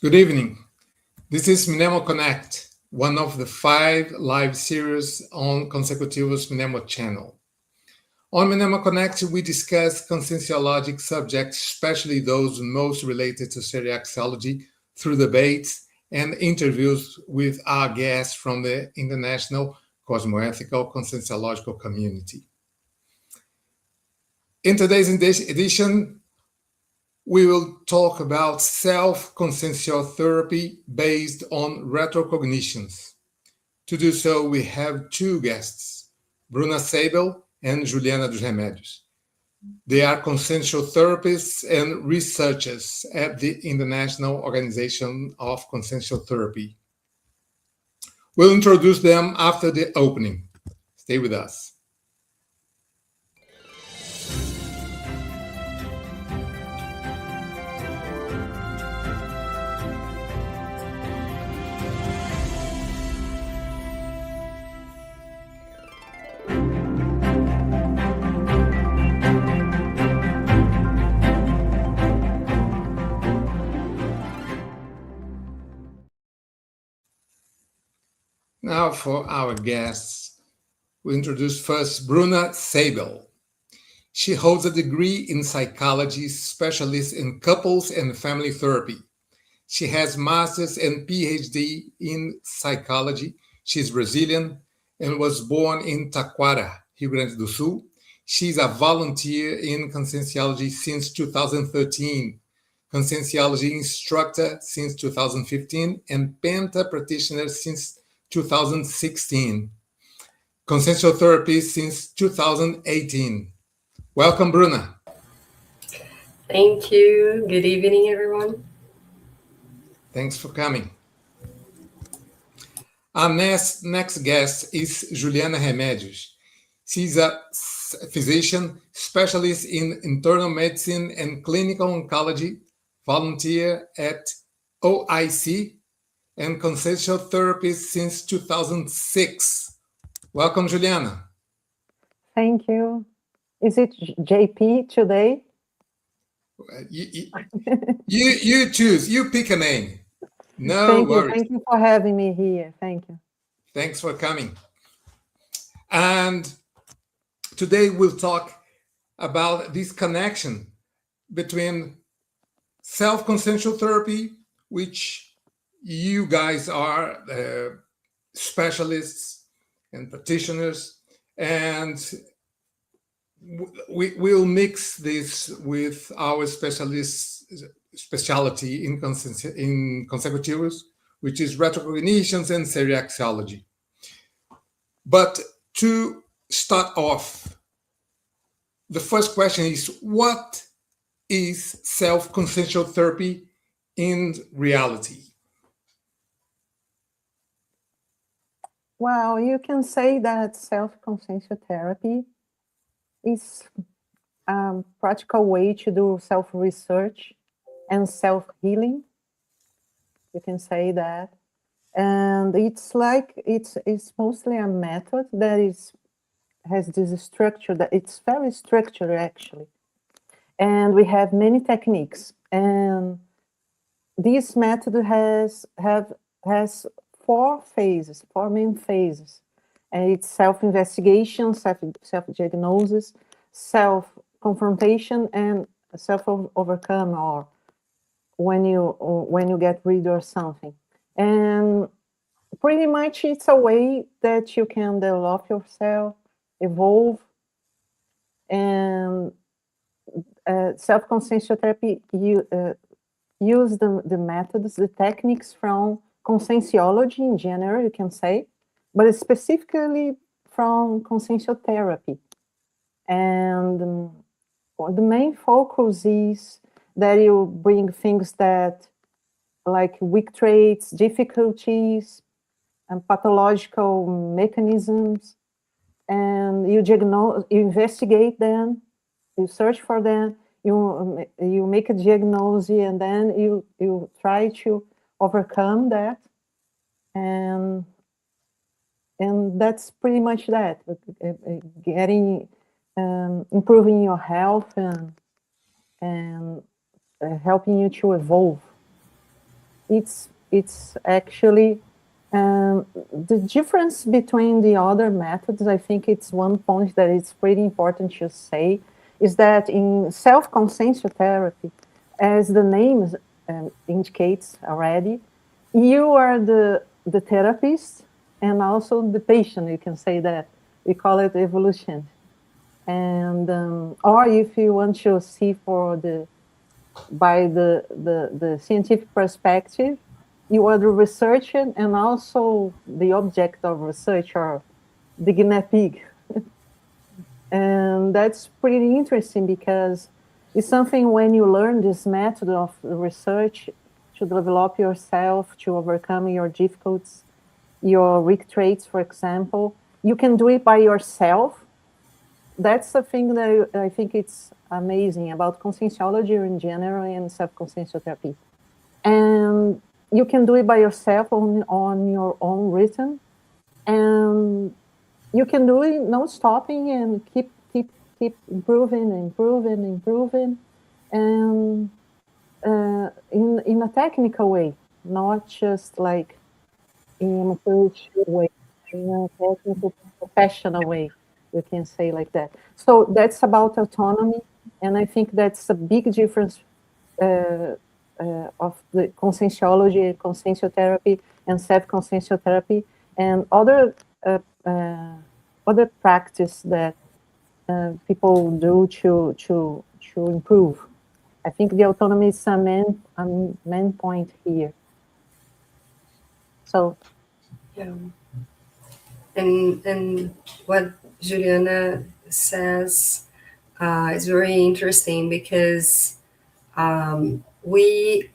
Good evening. This is MnemoConnect, one of the 5 live series on Consecutivo's Mnemo channel. On MnemoConnect, we discuss conscientiologic subjects, especially those most related to seriaxology, through debates and interviews with our guests from the international cosmoethical conscientiological community. In today's edition, we will talk about self-conscientiotherapy based on retrocognitions. To do so, we have 2 guests, Bruna Seibel and Juliana dos Remedios. They are conscientiotherapists and researchers at the International Organization of Conscientiotherapy. We'll introduce them after the opening. Stay with us. Now for our guests, we introduce first Bruna Seibel. She holds a degree in psychology, specialist in couples and family therapy. She has master's and PhD in psychology. She's Brazilian and was born in Taquara, Rio Grande do Sul. She's a volunteer in conscientiology since 2013, conscientiology instructor since 2015, and Penta practitioner since 2016. Conscientiotherapy since 2018. Welcome, Bruna. Thank you. Good evening, everyone. Thanks for coming. Our next guest is Juliana Remedios. She's a physician, specialist in internal medicine and clinical oncology, volunteer at OIC, and conscientiotherapist since 2006. Welcome, Juliana. Thank you. Is it JP today? You choose. You pick a name. No worries. Thank you for having me here. Thank you. Thanks for coming. And today we'll talk about this connection between self-conscientiotherapy, which you guys are specialists and practitioners, and we'll mix this with our specialty in consecutives, which is retrocognitions and seriaxology. But to start off, the first question is, what is self-conscientiotherapy in reality? Well, you can say that self-conscientiotherapy is a practical way to do self-research and self-healing. You can say that. And it's mostly a method that has this structure, that it's very structured actually. And we have many techniques. And this method has 4 main phases. And it's self-investigation, self-diagnosis, self-confrontation, and self-overcome, or when you get rid of something. And pretty much it's a way that you can develop yourself, evolve, and self-conscientiotherapy use the methods, the techniques from conscientiology in general, you can say, but specifically from conscientiotherapy. And the main focus is that you bring things that, like weak traits, difficulties, and pathological mechanisms, and you investigate them, you search for them, you make a diagnosis, and then you try to overcome that, and that's pretty much that. Improving your health and helping you to evolve. it's actually the difference between the other methods. I think it's one point that it's pretty important to say is that in self-conscientiotherapy, as the name indicates already, you are the therapist and also the patient. You can say that we call it evolution, and or if you want to see by the scientific perspective, you are the researcher and also the object of research, or the guinea pig. And that's pretty interesting because it's something when you learn this method of research to develop yourself, to overcome your difficulties, your weak traits, for example, you can do it by yourself. That's the thing that I think it's amazing about conscientiology in general and self-conscientiotherapy. And you can do it by yourself on your own rhythm, and you can do it no stopping and keep improving, and in a technical way, not just like in a spiritual way, in a technical, professional way, you can say like that. So that's about autonomy, and I think that's a big difference of the conscientiology, conscientiotherapy, and self-conscientiotherapy, and other practice that people do to improve. I think the autonomy is a main point here. So, Yeah. And what Juliana says is very interesting because we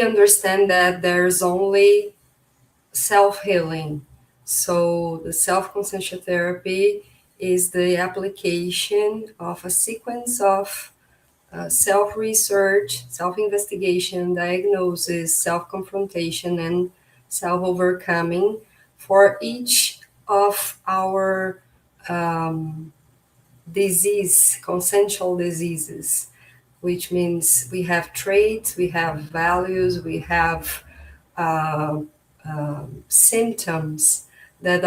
understand that there's only self-healing. So the self-conscientiotherapy is the application of a sequence of self-research, self-investigation, diagnosis, self-confrontation, and self-overcoming for each of our consensual diseases, which means we have traits, we have values, we have symptoms that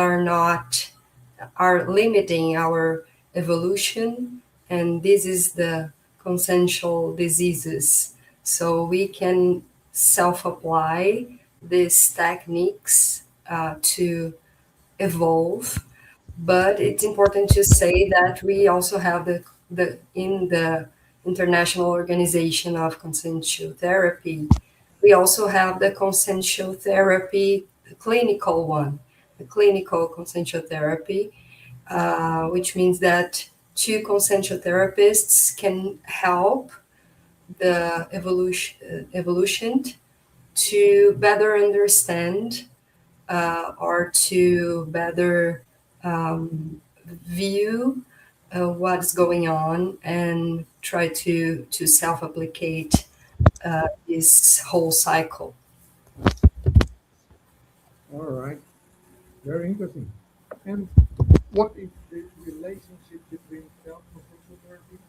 are limiting our evolution, and this is the consensual diseases. So we can self-apply these techniques to evolve, but it's important to say that we also have in the International Organization of Conscientiotherapy, we also have the conscientiotherapy, the clinical one, the clinical conscientiotherapy, which means that two conscientiotherapists can help the evolution to better understand or to better view what's going on and try to self-applicate this whole cycle. All right. Very interesting. And what is the relationship between self-conscientiousherapy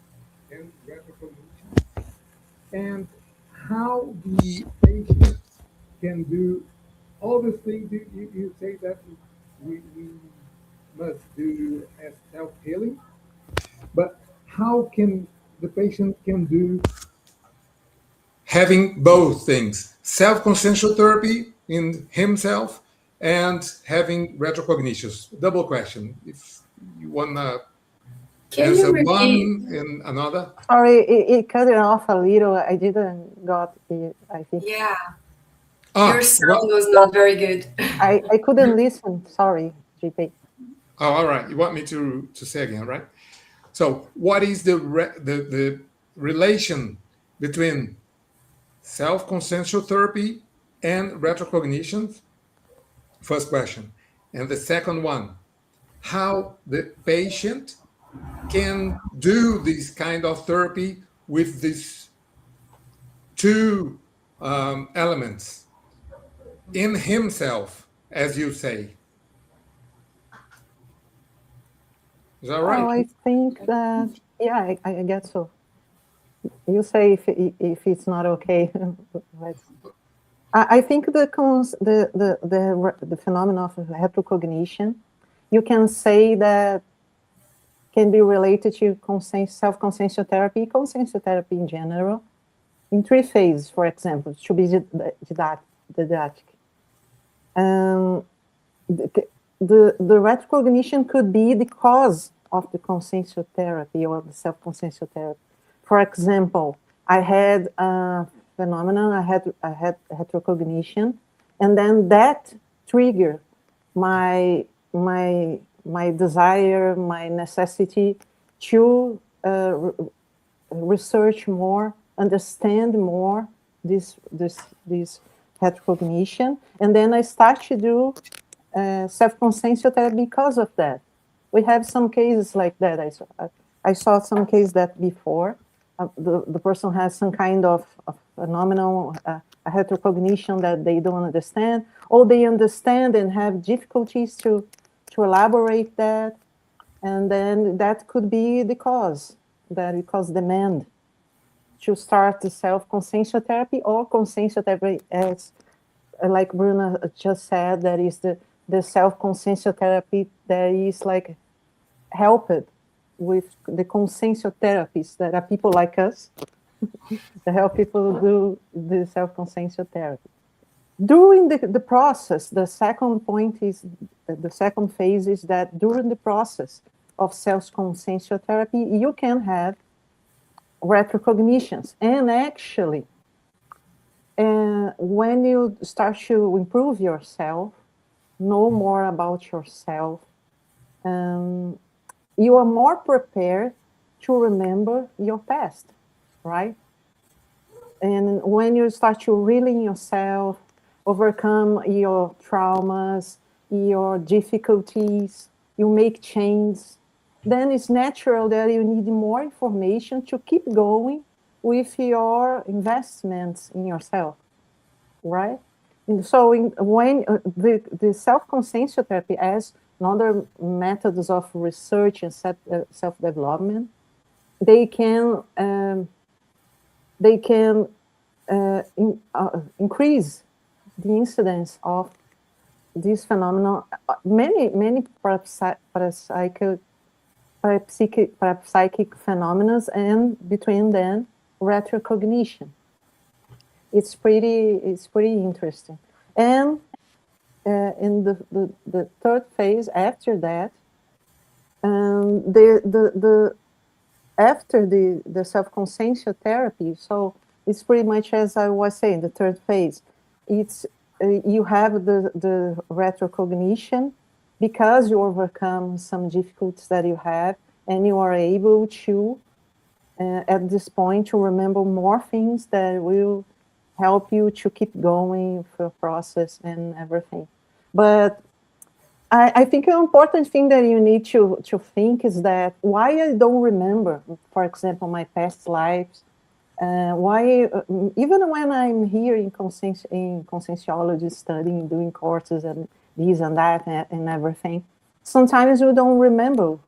and retrocognition? And how the patient can do all the things you say that we must do as self-healing, but how can the patient can do having both things, self-consciential therapy in himself and having retrocognitions? Double question. If you want to Can you answer repeat? one and another. sorry, it cut it off a little. I didn't got it, I think. Yeah, your sound Well, was not very good. I couldn't listen. Sorry, GP. oh, all right. You want me to say again, right? So, what is the relation between self-consciential therapy and retrocognitions? First question. And the second one, how the patient can do this kind of therapy with these two elements in himself, as you say. Is that Oh, right? I think that, yeah, I guess so. You say if it's not okay. Let's. I think the phenomenon of retrocognition, you can say that can be related to self-conscientiotherapy, conscientiotherapy in general, in three phases, for example, to be didactic. The retrocognition could be the cause of the conscientiotherapy or the self-conscientiotherapy. For example, I had a phenomenon, I had retrocognition, and then that triggered my desire, my necessity to research more, understand more this retrocognition, and then I start to do self-conscientiotherapy because of that. We have some cases like that. I saw some cases that before the person has some kind of phenomenal a retrocognition that they don't understand, or they understand and have difficulties to elaborate that, and then that could be the cause, demand to start the self-conscientiotherapy or conscientiotherapy, as like Bruna just said, that is the self-conscientiotherapy that is like helped with the conscientiotherapists that are people like us that help people do the self-conscientiotherapy. During the process, the second phase is that during the process of self-conscientiotherapy, you can have retrocognitions. And actually, when you start to improve yourself, know more about yourself, you are more prepared to remember your past, right? And when you start to really yourself, overcome your traumas, your difficulties, you make changes, then it's natural that you need more information to keep going with your investments in yourself, right? And so when the self-conscientiotherapy as another methods of research and self-development, they can increase the incidence of this phenomenon. Many parapsychic phenomena, and between them retrocognition. It's pretty interesting. And in the third phase after that, after the self-conscientiotherapy, so it's pretty much as I was saying, the third phase. It's you have the retrocognition because you overcome some difficulties that you have, and you are able to, at this point, to remember more things that will help you to keep going for the process and everything. But I think an important thing that you need to think is that why I don't remember, for example, my past lives. Why, even when I'm here in conscientiology studying, doing courses and this and that and everything, sometimes you don't remember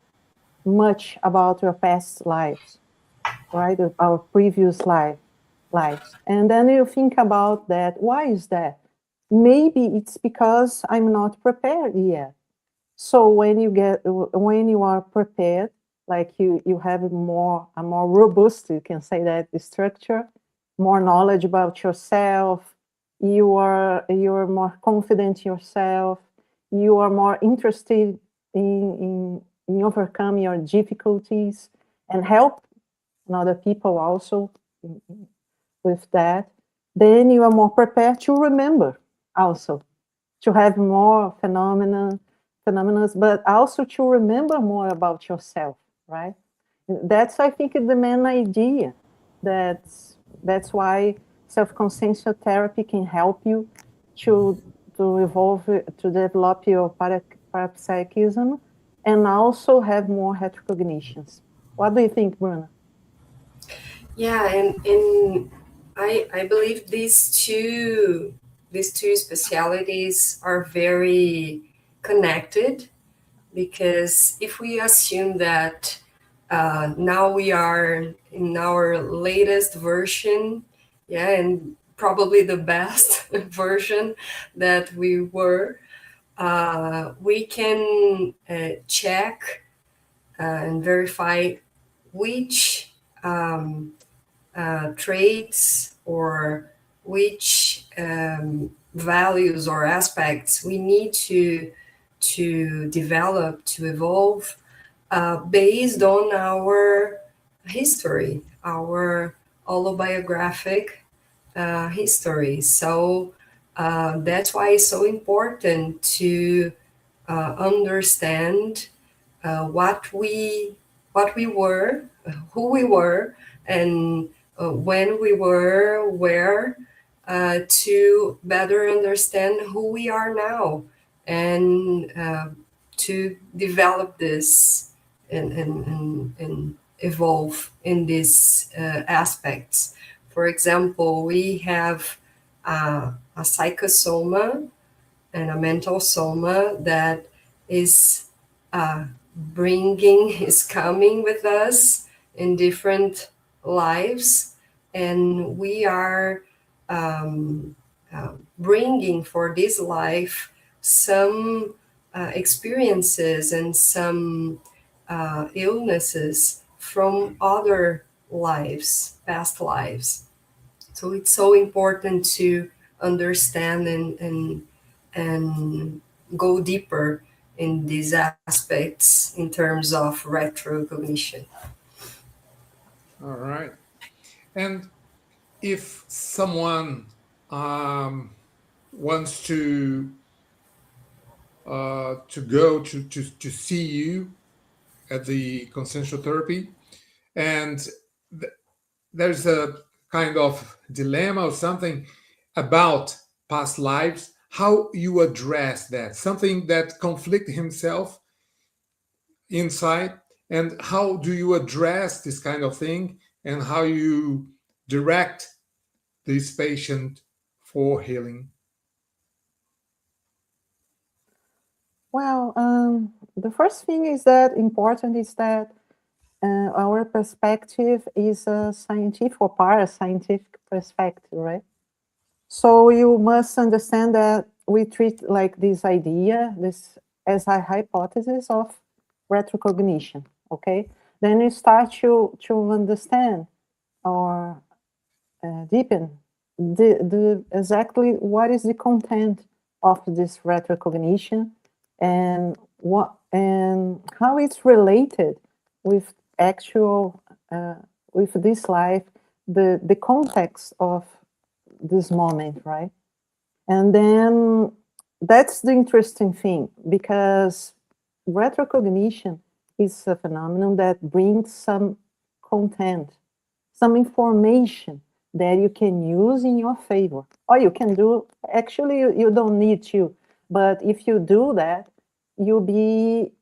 much about your past lives, right? Our previous lives. And then you think about that. Why is that? Maybe it's because I'm not prepared yet. So when you are prepared, like you have a more robust, you can say that, structure, more knowledge about yourself, you're more confident in yourself, you are more interested in overcome your difficulties and help other people also with that, then you are more prepared to remember also, to have more phenomena, but also to remember more about yourself, right? That's, I think, the main idea. That's why self-conscientiotherapy can help you to evolve, to develop your parapsychism, and also have more retrocognitions. What do you think, Bruna? Yeah, and I believe these two specialities are very connected, because if we assume that now we are in our latest version, yeah, and probably the best version that we were, we can check and verify which traits or which values or aspects we need to develop, to evolve, based on our history, our autobiographic history. So that's why it's so important to understand what we were, who we were, and when we were, where, to better understand who we are now, and to develop this and evolve in these aspects. For example, we have a psychosoma and a mental soma that is is coming with us in different lives, and we are bringing for this life some experiences and some illnesses from other lives, past lives. So it's so important to understand and go deeper in these aspects in terms of retrocognition. All right. And if someone wants to go to see you at the consensual therapy, and th- there's a kind of dilemma or something about past lives, how you address that, something that conflict himself inside, and how do you address this kind of thing, and how you direct this patient for healing. Well, the first thing is that important is that our perspective is a scientific or parascientific perspective, right? So you must understand that we treat like this idea, this as a hypothesis of retrocognition. Okay, then you start to understand or deepen the exactly what is the content of this retrocognition and what and how it's related with actual with this life, the context of this moment, right? And then that's the interesting thing, because retrocognition is a phenomenon that brings some content, some information that you can use in your favor. Or you can do, actually, you don't need to, but if you do that, you'll be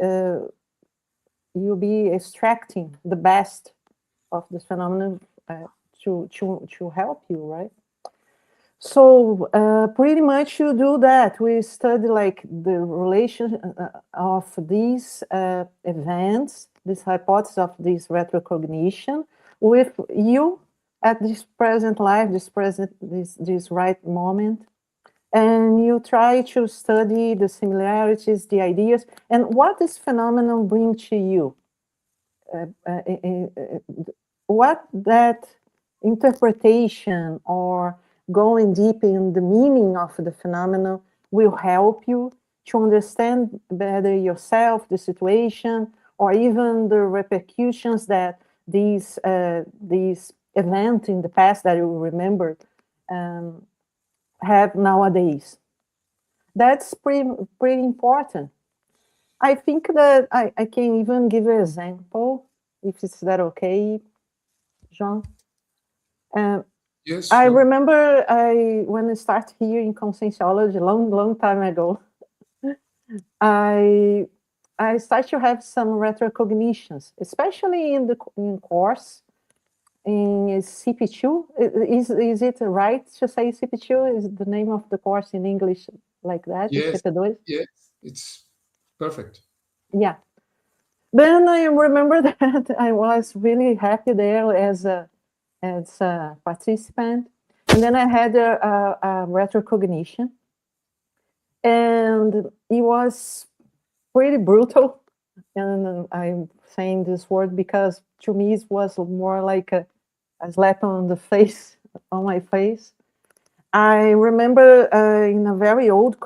extracting the best of this phenomenon to help you, right? So pretty much you do that. We study like the relation of these events, this hypothesis of this retrocognition with you at this present life, this right moment. And you try to study the similarities, the ideas, and what this phenomenon brings to you. What that interpretation or going deep in the meaning of the phenomenon will help you to understand better yourself, the situation, or even the repercussions that these events in the past that you remember have nowadays. That's pretty important. I think that I can even give an example, if it's that okay, Jean. Yes, I sure. remember when I started here in conscientiology, long time ago, I started to have some retrocognitions, especially in course in CP2. Is it right to say CP2 is the name of the course in English like that? Yes, CP2? yes, it's perfect. Yeah. Then I remember that I was really happy there as a participant. And then I had a retrocognition, and it was pretty brutal. And I'm saying this word because to me it was more like a slap on the face, on my face. I remember in a very old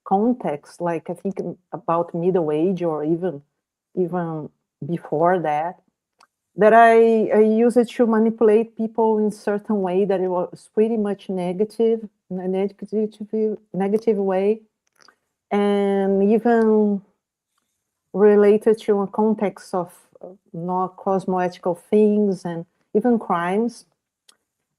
context, like I think about middle age or even before that, that I used it to manipulate people in certain way that it was pretty much negative, in a negative way, and even related to a context of not cosmological things and even crimes.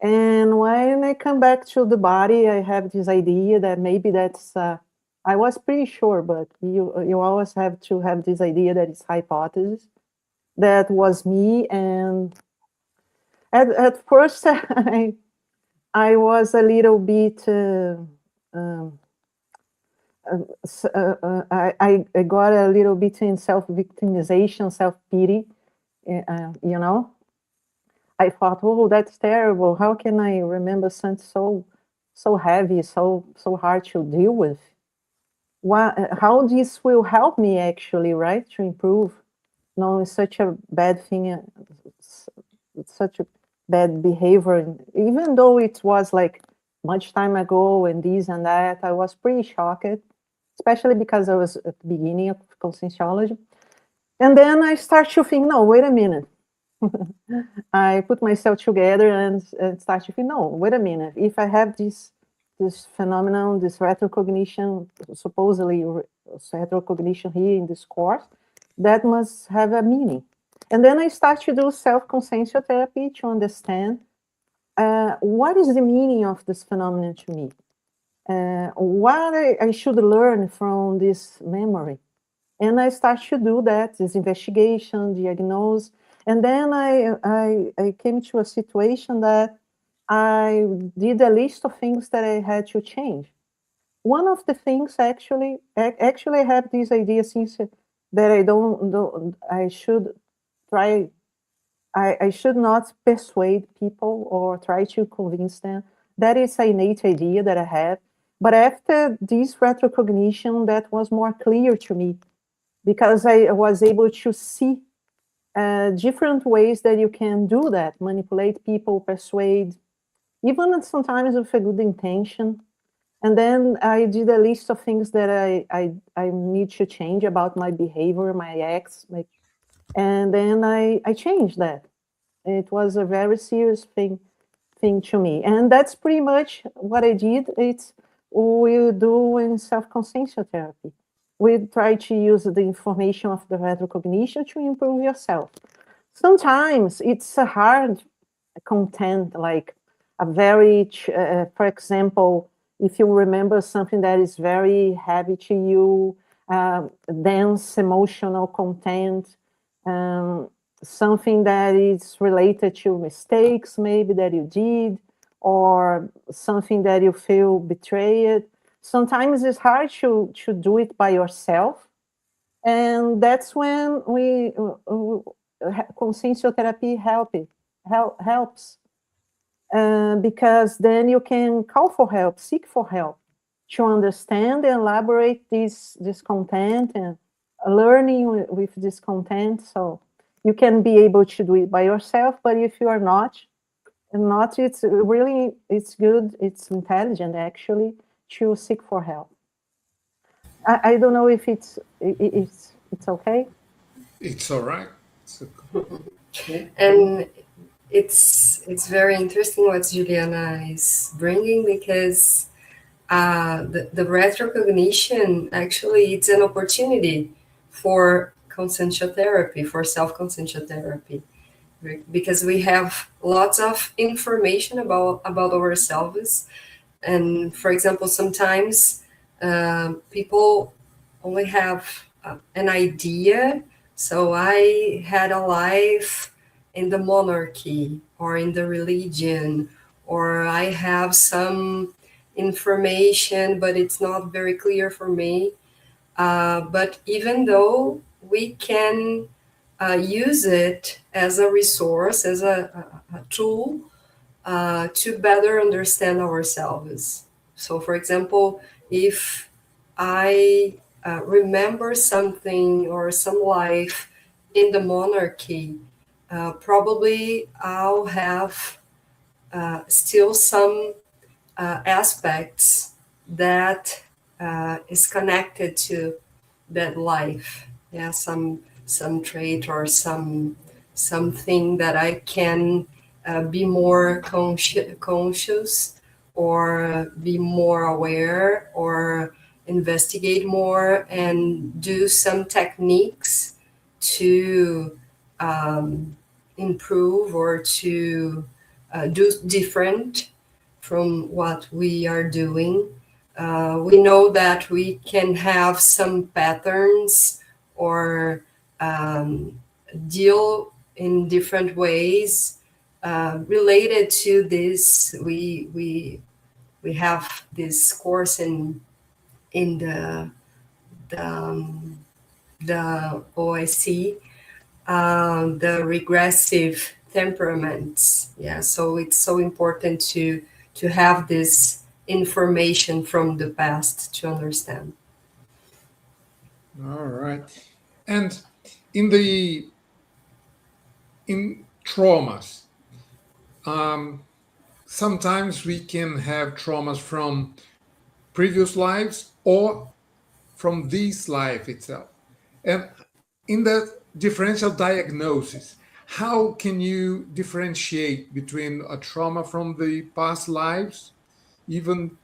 And when I come back to the body, I have this idea that maybe that's, I was pretty sure, but you always have to have this idea that it's hypothesis. That was me. And at first, I was a little bit, um, I got a little bit in self-victimization, self-pity, you know. I thought, oh, that's terrible. How can I remember something so heavy, so hard to deal with? How this will help me actually, right, to improve? No, it's such a bad thing, it's such a bad behavior. Even though it was like much time ago and this and that, I was pretty shocked, especially because I was at the beginning of conscientiology. And then I start to think, no, wait a minute. I put myself together and start to think, no, wait a minute. If I have this phenomenon, this retrocognition, supposedly retrocognition here in this course, that must have a meaning. And then I start to do self-conscientiotherapy to understand what is the meaning of this phenomenon to me. What I should learn from this memory. And I start to do that, this investigation, diagnose. And then I came to a situation that I did a list of things that I had to change. One of the things actually I have this idea since that I should try, I should not persuade people or try to convince them. That is an innate idea that I have. But after this retrocognition, that was more clear to me because I was able to see different ways that you can do that, manipulate people, persuade, even sometimes with a good intention. And then I did a list of things that I need to change about my behavior, my acts, and then I changed that. It was a very serious thing to me. And that's pretty much what I did. It's we do in self-conscientiotherapy. We try to use the information of the retrocognition to improve yourself. Sometimes it's a hard content, like a very, for example, if you remember something that is very heavy to you, dense emotional content, something that is related to mistakes maybe that you did, or something that you feel betrayed. Sometimes it's hard to do it by yourself. And that's when conscientiotherapy helps. Because then you can call for help, seek for help, to understand and elaborate this content and learning with this content. So you can be able to do it by yourself, but if you are not, it's really, it's good, it's intelligent actually to seek for help. I don't know if it's okay. It's all right. And it's very interesting what Juliana is bringing, because the retrocognition, actually, it's an opportunity for conscientiotherapy, for self-conscientiotherapy, because we have lots of information about ourselves. And for example, sometimes people only have an idea. So I had a life in the monarchy or in the religion, or I have some information, but it's not very clear for me. But even though we can use it as a resource, as a tool to better understand ourselves. So, for example, if I remember something or some life in the monarchy, probably I'll have still some aspects that is connected to that life. Yeah, some trait or something that I can be more conscious or be more aware or investigate more and do some techniques to improve or to do different from what we are doing. We know that we can have some patterns or deal in different ways related to this. We have this course in the, the OIC, the regressive temperaments. Yeah, so it's so important to have this information from the past to understand. All right. And in the in traumas, um, sometimes we can have traumas from previous lives or from this life itself. And in that differential diagnosis, how can you differentiate between a trauma from the past lives, even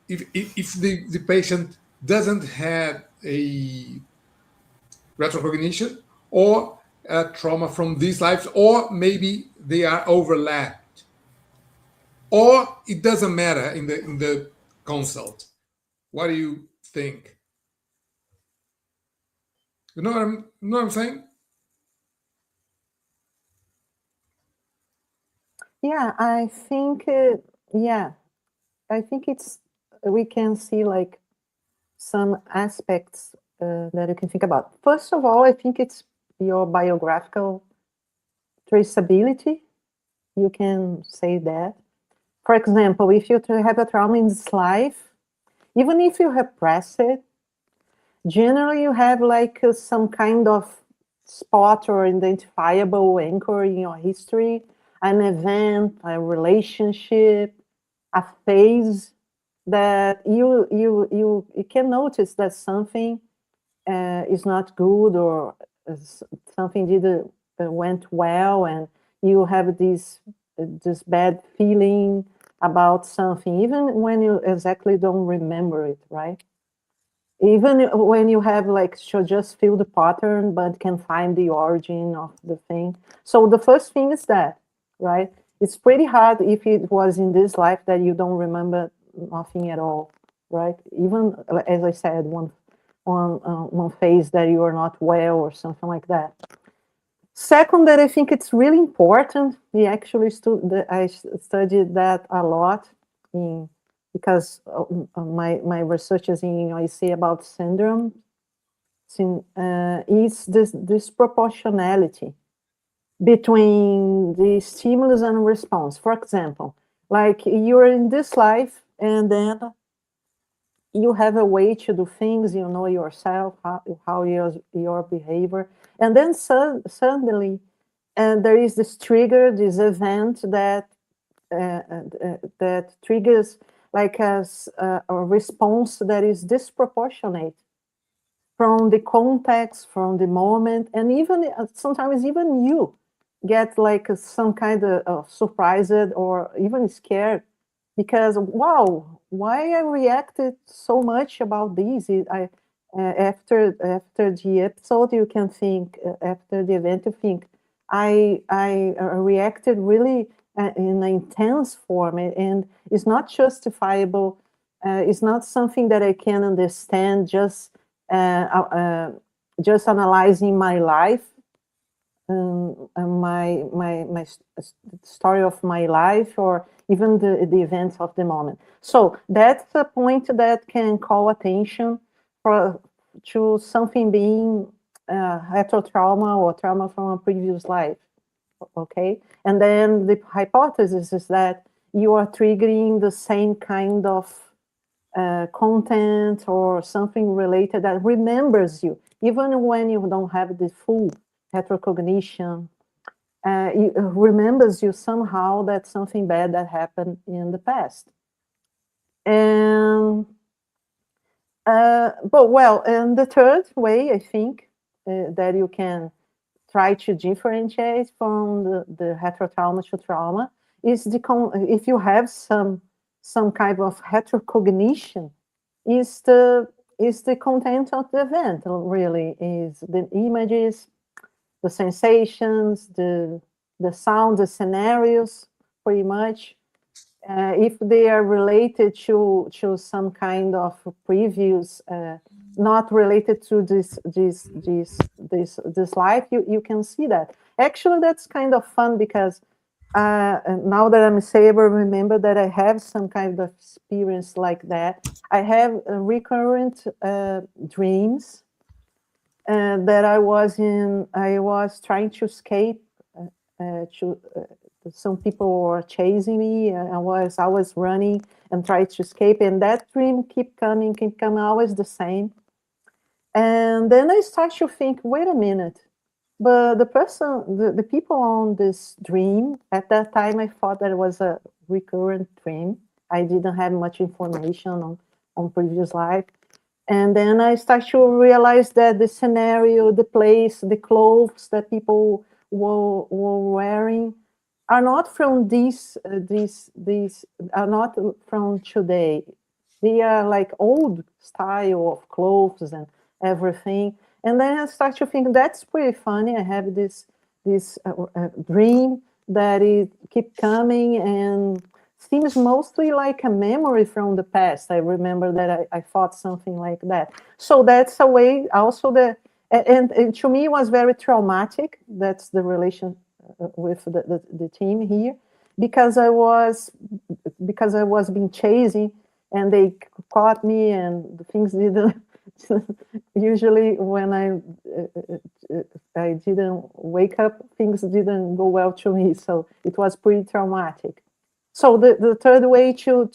if the patient doesn't have a retrocognition, or a trauma from these lives, or maybe they are overlapped, or it doesn't matter in the consult? What do you think? You know what I'm saying? Yeah, yeah, I think it's, we can see like some aspects that you can think about. First of all, I think it's your biographical traceability. You can say that. For example, if you have a trauma in this life, even if you repress it, generally you have like some kind of spot or identifiable anchor in your history, an event, a relationship, a phase that you can notice that something is not good, or something didn't went well, and you have this bad feeling about something, even when you exactly don't remember it, right? Even when you have like, should just feel the pattern but can find the origin of the thing. So the first thing is that, right, it's pretty hard if it was in this life that you don't remember nothing at all, right? Even as I said, one phase that you are not well or something like that. Second, that I think it's really important. We actually I studied that a lot in, because my research is in, I say about syndrome, is this disproportionality between the stimulus and response. For example, like you're in this life and then you have a way to do things, you know yourself, how your behavior, and then suddenly there is this trigger, this event that that triggers like a response that is disproportionate from the context, from the moment, and even sometimes even you get like some kind of surprised or even scared because wow, why I reacted so much about this. After the episode, you can think after the event, you think I reacted really in an intense form, and it's not justifiable. It's not something that I can understand just analyzing my life, my story of my life, or even the events of the moment. So that's a point that can call attention to something being retro trauma or trauma from a previous life. okay? And then the hypothesis is that you are triggering the same kind of content or something related that remembers you, even when you don't have the full retrocognition. It remembers you somehow that something bad that happened in the past. And and the third way, I think, that you can try to differentiate from the heterotrauma to trauma is if you have some kind of heterocognition, is the content of the event, really, is the images, the sensations, the sound, the scenarios, pretty much. If they are related to some kind of previous, not related to this life, you can see that. Actually, that's kind of fun because now that I'm able to remember that I have some kind of experience like that. I have recurrent dreams that I was trying to escape to some people were chasing me. I was running and tried to escape, and that dream keep coming, always the same. And then I start to think, wait a minute, but the people on this dream, at that time I thought that it was a recurrent dream. I didn't have much information on previous life. And then I start to realize that the scenario, the place, the clothes that people were wearing are not from these are not from today. They are like old style of clothes and everything. And then I start to think that's pretty funny. I have this dream that it keep coming and seems mostly like a memory from the past. I remember that I thought something like that. So that's a way also that, and to me it was very traumatic. That's the relation with the team here, because I was being chasing and they caught me and the things didn't usually when I didn't wake up, things didn't go well to me, so it was pretty traumatic. So the third way to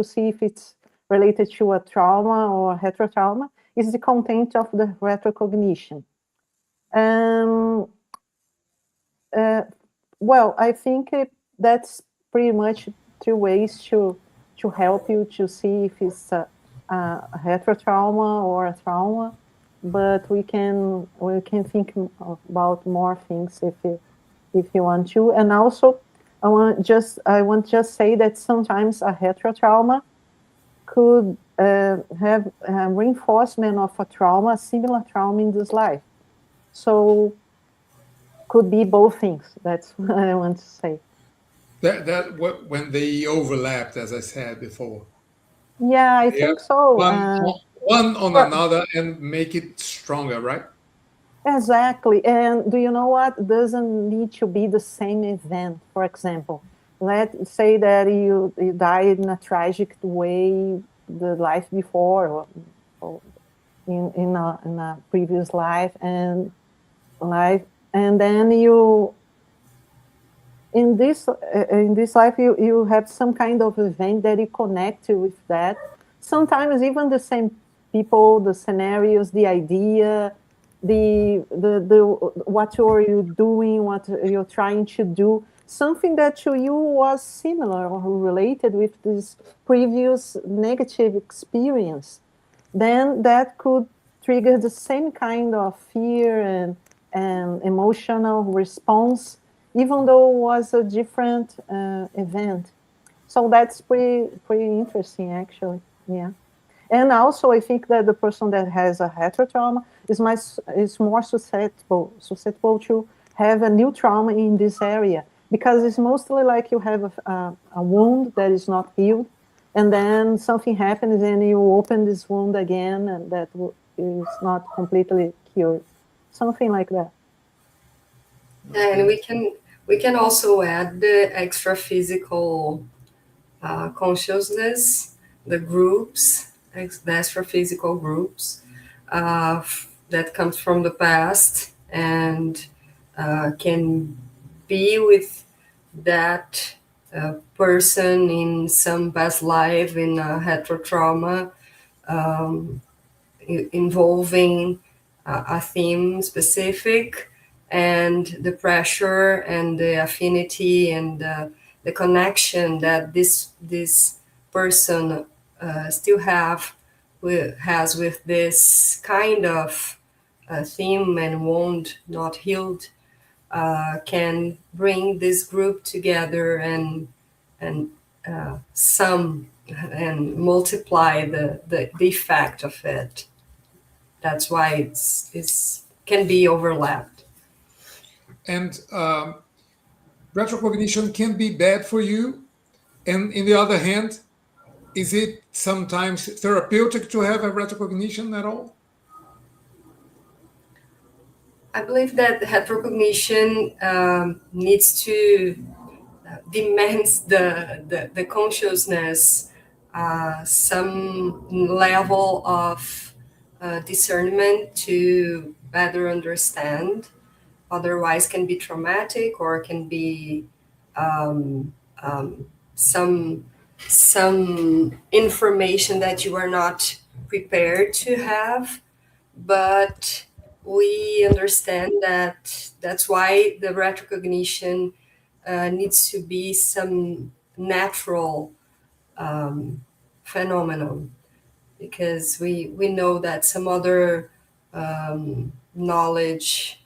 see if it's related to a trauma or heterotrauma is the content of the retrocognition. Well, I think that's pretty much two ways to help you to see if it's a heterotrauma or a trauma. But we can think about more things if you want to. And also, I want just say that sometimes a heterotrauma could have a reinforcement of a trauma, a similar trauma in this life. So could be both things. That's what I want to say. That when they overlapped, as I said before. Yeah, I think so. One on another and make it stronger, right? Exactly. And do you know what? It doesn't need to be the same event. For example, let's say that you died in a tragic way the life before, or in a previous life, and then you in this life you have some kind of event that you connect with that. Sometimes even the same people, the scenarios, the idea, the what are you doing, what you're trying to do, something that to you was similar or related with this previous negative experience, then that could trigger the same kind of fear and emotional response, even though it was a different event. So that's pretty interesting, actually. Yeah. And also, I think that the person that has a heterotrauma is more susceptible to have a new trauma in this area, because it's mostly like you have a wound that is not healed, and then something happens and you open this wound again, and that is not completely cured. Something like that. And we can also add the extra physical consciousness, the groups, the extra physical groups that comes from the past and can be with that person in some past life in a heterotrauma, um, involving a theme specific, and the pressure and the affinity and the connection that this person still has with this kind of theme and wound not healed, can bring this group together and sum and multiply the effect of it. That's why it's can be overlapped. And retrocognition can be bad for you. And in the other hand, is it sometimes therapeutic to have a retrocognition at all? I believe that heterocognition needs to demands the consciousness, some level of discernment to better understand. Otherwise, can be traumatic or can be um, um, some information that you are not prepared to have. But we understand that that's why the retrocognition needs to be some natural phenomenon, because we know that some other knowledges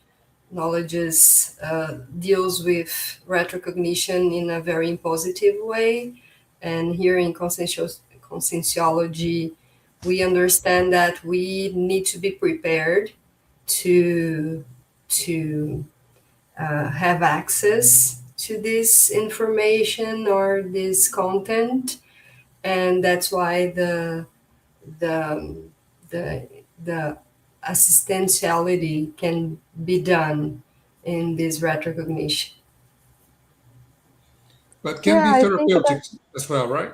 deals with retrocognition in a very impositive way. And here in conscientiology, we understand that we need to be prepared to have access to this information or this content. And that's why the the the assistentiality can be done in this retrocognition. But can Yeah, be I think therapeutic that. as well, right?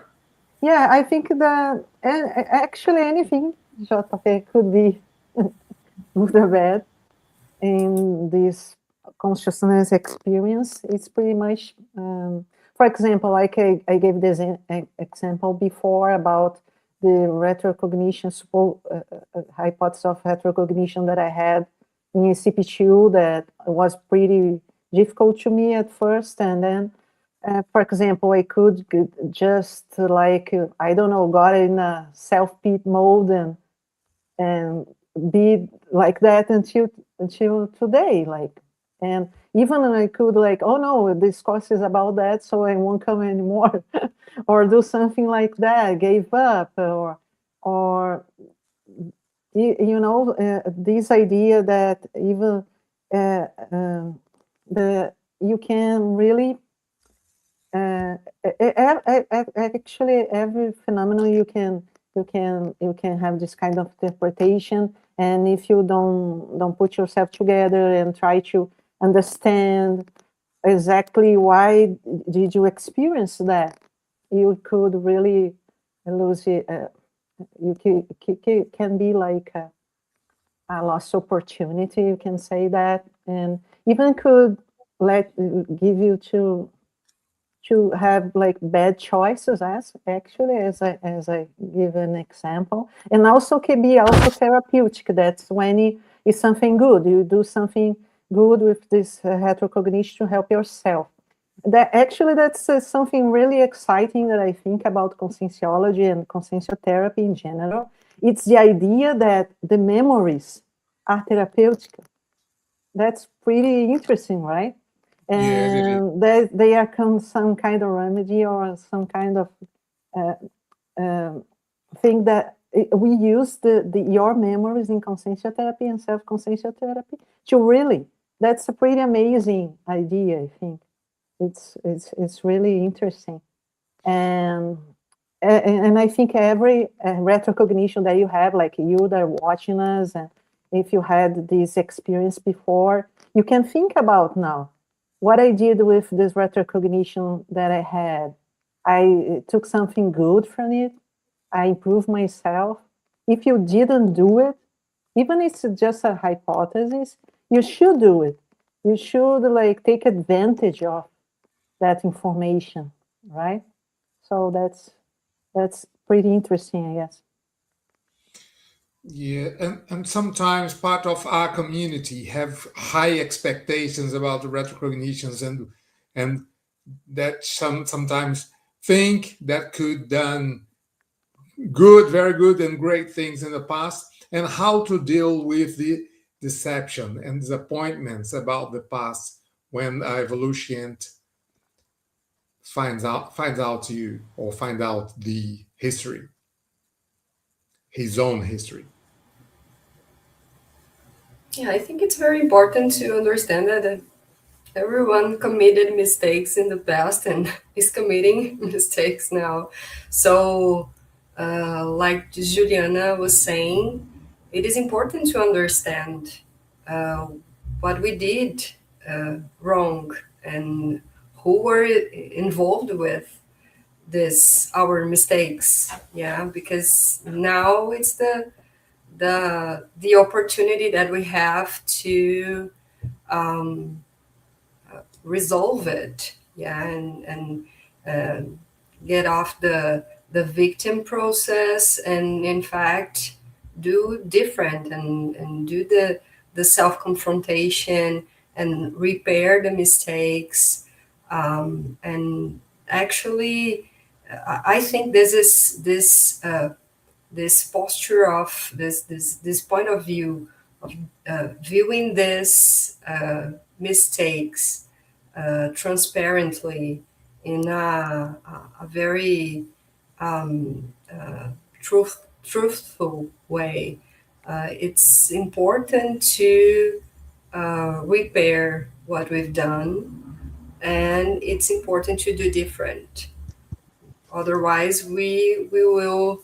Yeah, I think that actually anything, JP, could be good or bad in this consciousness experience. It's pretty much, for example, like I gave this example before about the retrocognition, hypothesis of retrocognition that I had in CP2 that was pretty difficult to me at first. And then, for example, I could just like, I don't know, got in a self-pity mode and be like that until today, like. And even I could like, oh no, this course is about that, so I won't come anymore, or do something like that, gave up, or this idea that even the you can really actually every phenomenon you can have this kind of interpretation, and if you don't put yourself together and try to understand exactly why did you experience that, you could really lose it. You can be like a lost opportunity, you can say that, and even could give you to have like bad choices, as actually as I give an example. And also can be also therapeutic. That's when it's something good, you do something good with this retrocognition to help yourself. That's something really exciting that I think about conscienciology and conscientiotherapy in general. It's the idea that the memories are therapeutic. That's pretty interesting, right? Yes, it is. And they are some kind of remedy or some kind of uh, thing that we use your memories in conscientiotherapy and self-conscientiotherapy to really. That's a pretty amazing idea, I think. It's really interesting, and and I think every retrocognition that you have, like you that are watching us, and if you had this experience before, you can think about now what I did with this retrocognition that I had. I took something good from it. I improved myself. If you didn't do it, even if it's just a hypothesis, you should do it, you should like take advantage of that information, right? So that's pretty interesting, I guess. Yeah, and sometimes part of our community have high expectations about the retrocognitions, and that sometimes think that could done good, very good, and great things in the past, and how to deal with the deception and disappointments about the past when a evolutionist finds out to you or find out the history, his own history. Yeah, I think it's very important to understand that everyone committed mistakes in the past and is committing mistakes now. So, like Juliana was saying, it is important to understand uh, what we did wrong and who were involved with this our mistakes. Yeah, because now it's the opportunity that we have to um, resolve it. Yeah, and uh, get off the victim process, and in fact do different, and do the self confrontation and repair the mistakes. And actually, I think this posture of this point of view of viewing this mistakes transparently in a very truthful way. It's important to repair what we've done, and it's important to do different. Otherwise, we will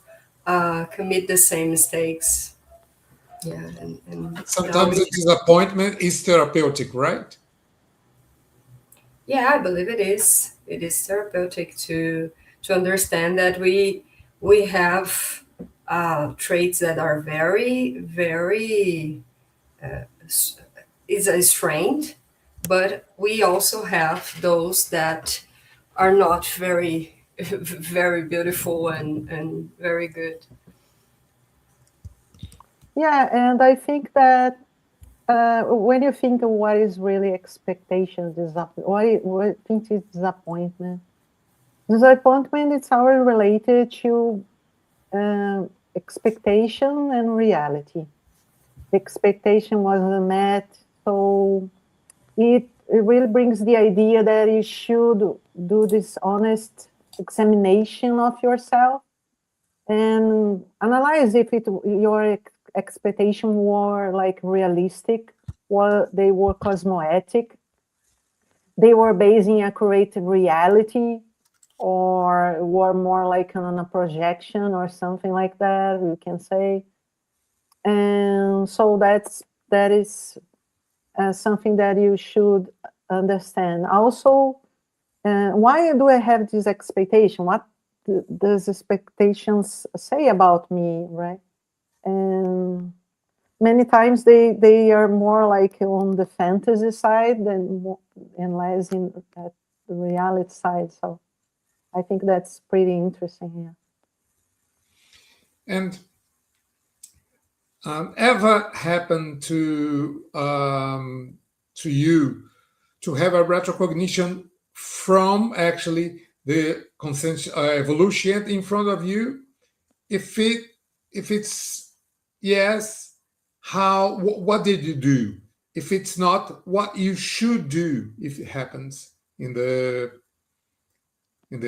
commit the same mistakes. Yeah, and now Sometimes we the disappointment is therapeutic, right? yeah, I believe it is. It is therapeutic to understand that we have traits that are very very s- is a strength, but we also have those that are not very very beautiful and very good. Yeah, and I think that when you think of what is really expectation, what things is disappointment? Disappointment is already related to expectation and reality. The expectation wasn't met, so it really brings the idea that you should do this honest examination of yourself and analyze if your expectation were like realistic, or they were cosmoetic, they were based in accurate reality, or were more like on a projection or something like that, we can say. And so that is something that you should understand. Also, why do I have this expectation? What does expectations say about me, right? And many times they are more like on the fantasy side and less in at the reality side. So I think that's pretty interesting here. And ever happened to you to have a retrocognition from actually the evolution in front of you? If it's yes, how, what did you do? If it's not, what you should do if it happens in the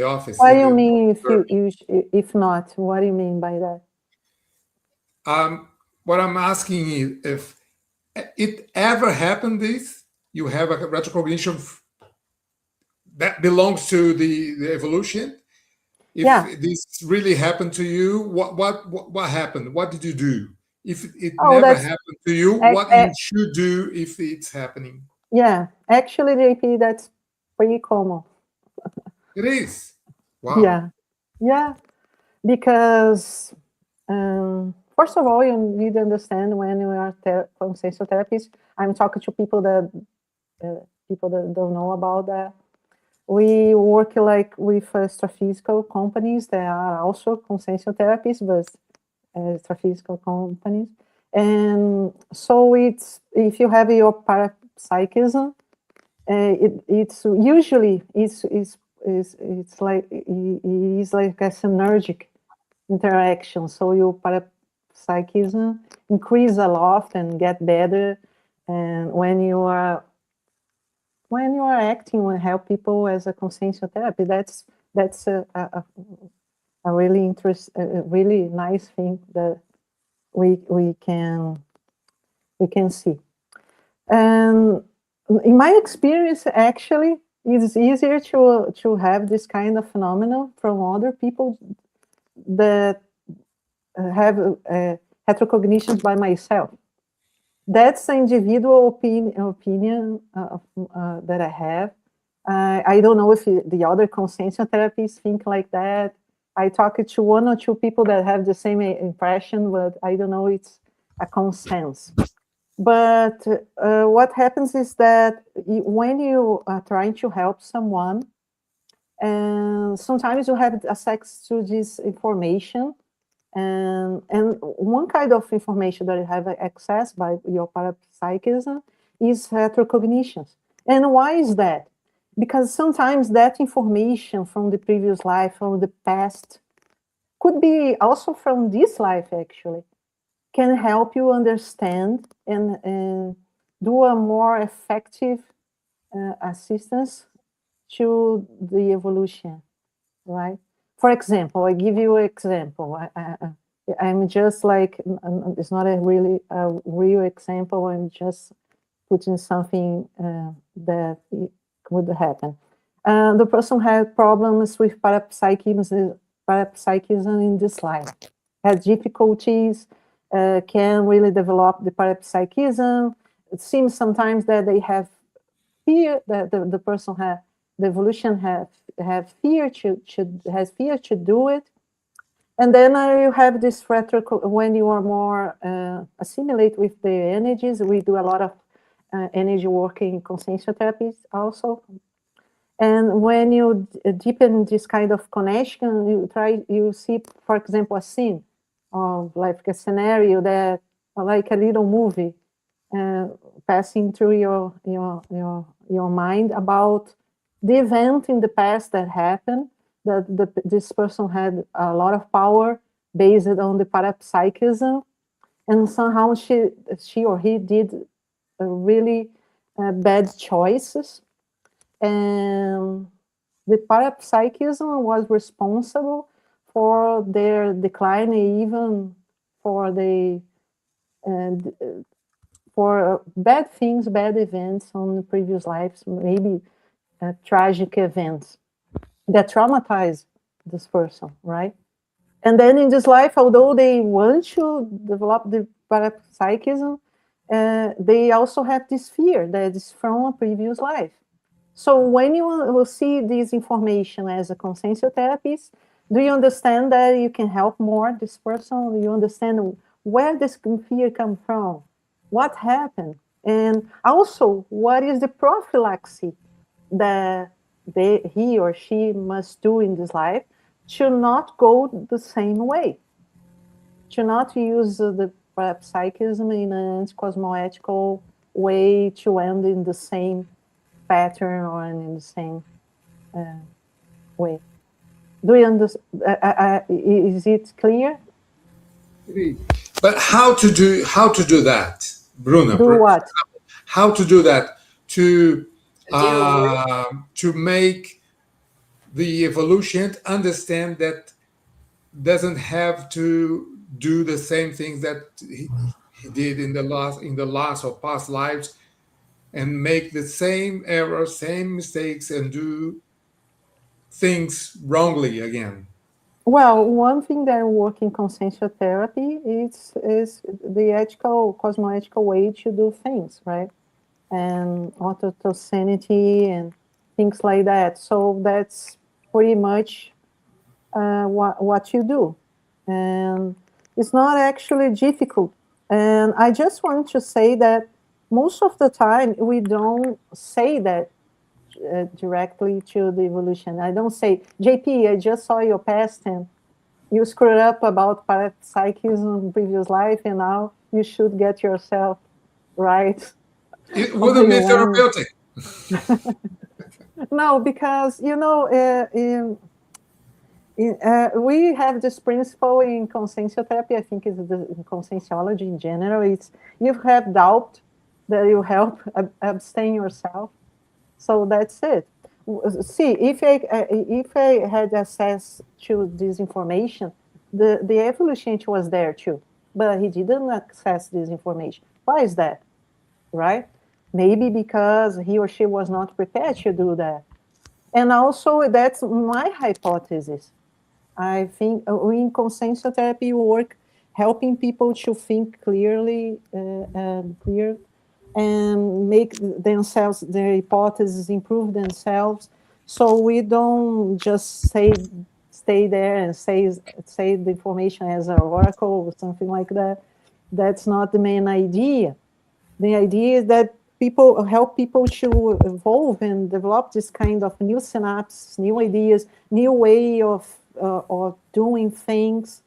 office, What do in you the mean therapy. if not? What do you mean by that? um what I'm asking is, if it ever happened, this you have a retrocognition that belongs to the evolution. If Yeah. this really happened to you, what happened? What did you do? If it Oh, never that's happened to you, ac- what you ac- should do if it's happening? yeah. Actually, JP, that's pretty common. It is. Wow. Yeah. Yeah. Because first of all, you need to understand when you are conscientiotherapists, I'm talking to people that people that don't know about that. We work like with astrophysical companies that are also conscientiotherapists, but astrophysical companies. And so it's, if you have your parapsychism, it's usually it's like it is like a synergic interaction. So your parapsychism increase a lot and get better, and when you are acting and help people as a conscientiotherapy, that's a really really nice thing that we can see. And in my experience, actually, it's easier to have this kind of phenomenon from other people that have retrocognitions by myself. That's the individual opinion that I have. I don't know if the other conscientiotherapists think like that. I talked to one or two people that have the same impression, but I don't know it's a consensus. But what happens is that when you are trying to help someone, and sometimes you have access to this information, and one kind of information that you have access by your parapsychism is retrocognitions. And why is that? Because sometimes that information from the previous life, from the past, could be also from this life, actually, can help you understand and do a more effective assistance to the evolution, right? For example, I give you an example. I'm just like, it's not a real example. I'm just putting something that would happen. The person had problems with parapsychism in this life, had difficulties, can really develop the parapsychism. It seems sometimes that they have fear, that the person has, the evolution have fear has fear to do it. And then you have this when you are more assimilate with the energies. We do a lot of energy work in conscientiotherapies also. And when you deepen this kind of connection, you see, for example, a scene of like a scenario that, like a little movie, passing through your mind about the event in the past that happened, that this person had a lot of power based on the parapsychism, and somehow she or he did really bad choices, and the parapsychism was responsible for their decline, even for the for bad things, bad events on the previous lives, maybe tragic events that traumatize this person, right? And then in this life, although they want to develop the parapsychism, they also have this fear that is from a previous life. So when you will see this information as a conscientiotherapist, do you understand that you can help more this person? Do you understand where this fear comes from? What happened? And also, what is the prophylaxis that he or she must do in this life to not go the same way, to not use the psychism in an cosmoetical way to end in the same pattern or in the same way. Do you understand? Is it clear? But how to do that, Bruna? Do what? How to do that to make the evolution understand that doesn't have to do the same things that he did in the last or past lives, and make the same errors, same mistakes, and do things wrongly again. Well, one thing that I work in conscientiotherapy is the ethical, cosmoethical way to do things, right? And autotocenity and things like that. So that's pretty much what you do. And it's not actually difficult. And I just want to say that most of the time we don't say that directly to the evolution. I don't say, JP, I just saw your past and you screwed up about parapsychism in previous life, and now you should get yourself right. It How wouldn't you be want. therapeutic. No, because we have this principle in conscientiotherapy. I think it's in conscientiology in general. It's you have doubt that you help abstain yourself. So that's it. See, if I had access to this information, the evolutionist was there too, but he didn't access this information. Why is that? Right? Maybe because he or she was not prepared to do that. And also, that's my hypothesis. I think in conscientiotherapy, we work helping people to think clearly and clear and make themselves, their hypotheses, improve themselves. So we don't just stay there and say the information as an oracle or something like that. That's not the main idea. The idea is that people help people to evolve and develop this kind of new synapses, new ideas, new way of doing things,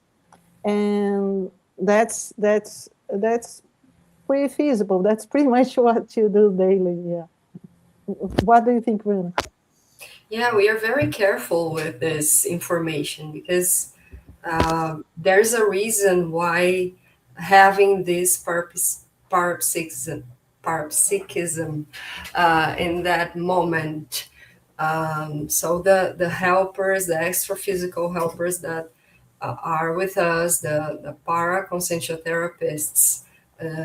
and that's pretty feasible. That's pretty much what you do daily. Yeah. What do you think, Bruna? Yeah, we are very careful with this information because there's a reason why having this parapsychism in that moment. So the helpers, the extra physical helpers that are with us, the para-conscientiotherapists,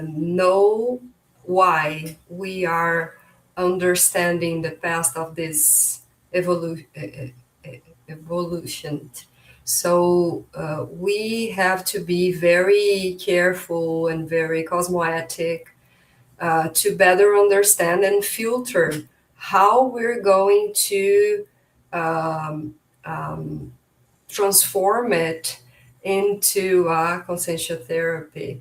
know why we are understanding the past of this evolution. So we have to be very careful and very cosmoetic to better understand and filter how we're going to um, transform it into a conscientiotherapy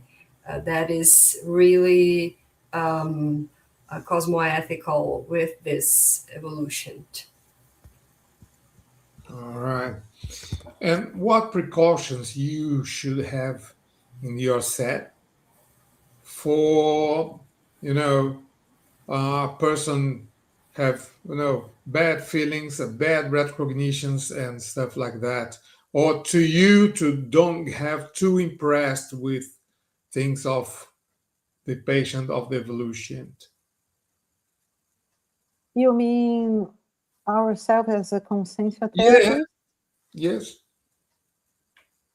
that is really cosmoethical with this evolution. All right. And what precautions you should have in your set for, a person have, bad feelings, bad recognitions and stuff like that, or to you to don't have too impressed with things of the patient of the evolution. You mean ourselves as a Yeah. conscientiotherapist? Yes.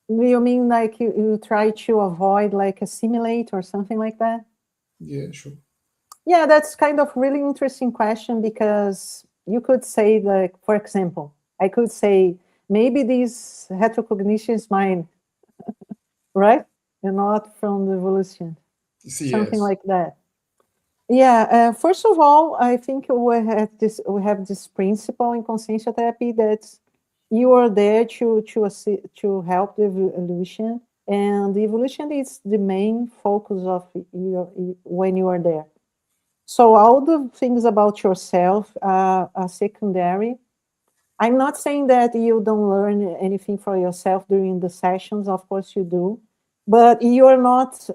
Do you mean like you try to avoid like assimilate or something like that? Yeah, sure. Yeah, that's kind of really interesting question because you could say like, for example, I could say maybe this retrocognition is mine, right? And not from the evolution, something Yes. like that. Yeah, first of all, I think we have this principle in conscientiotherapy that you are there to help the evolution, and the evolution is the main focus of your when you are there. So all the things about yourself are secondary. I'm not saying that you don't learn anything for yourself during the sessions. Of course you do, but you are not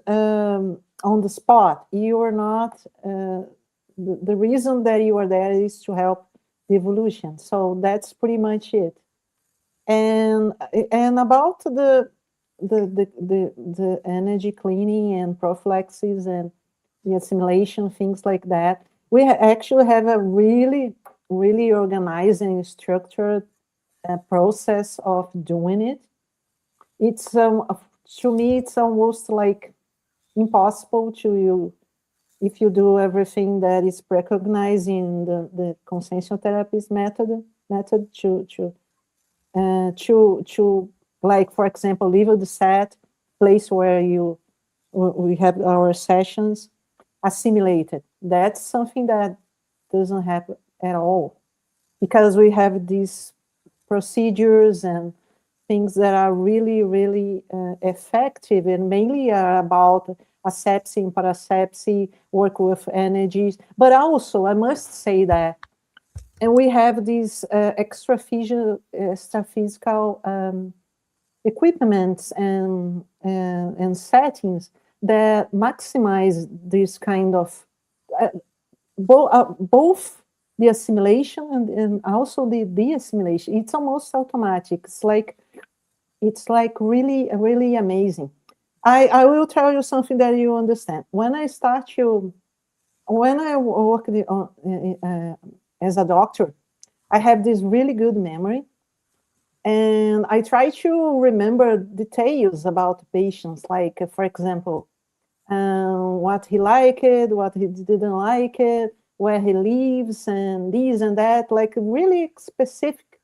on the spot. You are not. The reason that you are there is to help the evolution. So that's pretty much it. And about the energy cleaning and prophylaxis and the assimilation, things like that, we actually have a really organized and structured process of doing it. It's to me, it's almost like impossible to you if you do everything that is recognized in the conscientiotherapist method to like, for example, leave the set place where we have our sessions assimilated. That's something that doesn't happen at all because we have these procedures and things that are really effective and mainly are about asepsy and parasepsy, work with energies. But also, I must say that, and we have these extraphysical equipments and settings that maximize this kind of both the assimilation and also the de-assimilation. It's almost automatic. It's like really, really amazing. I will tell you something that you understand. When I work as a doctor, I have this really good memory, and I try to remember details about patients, like, for example, what he liked, what he didn't like, where he lives, and this and that, like really specific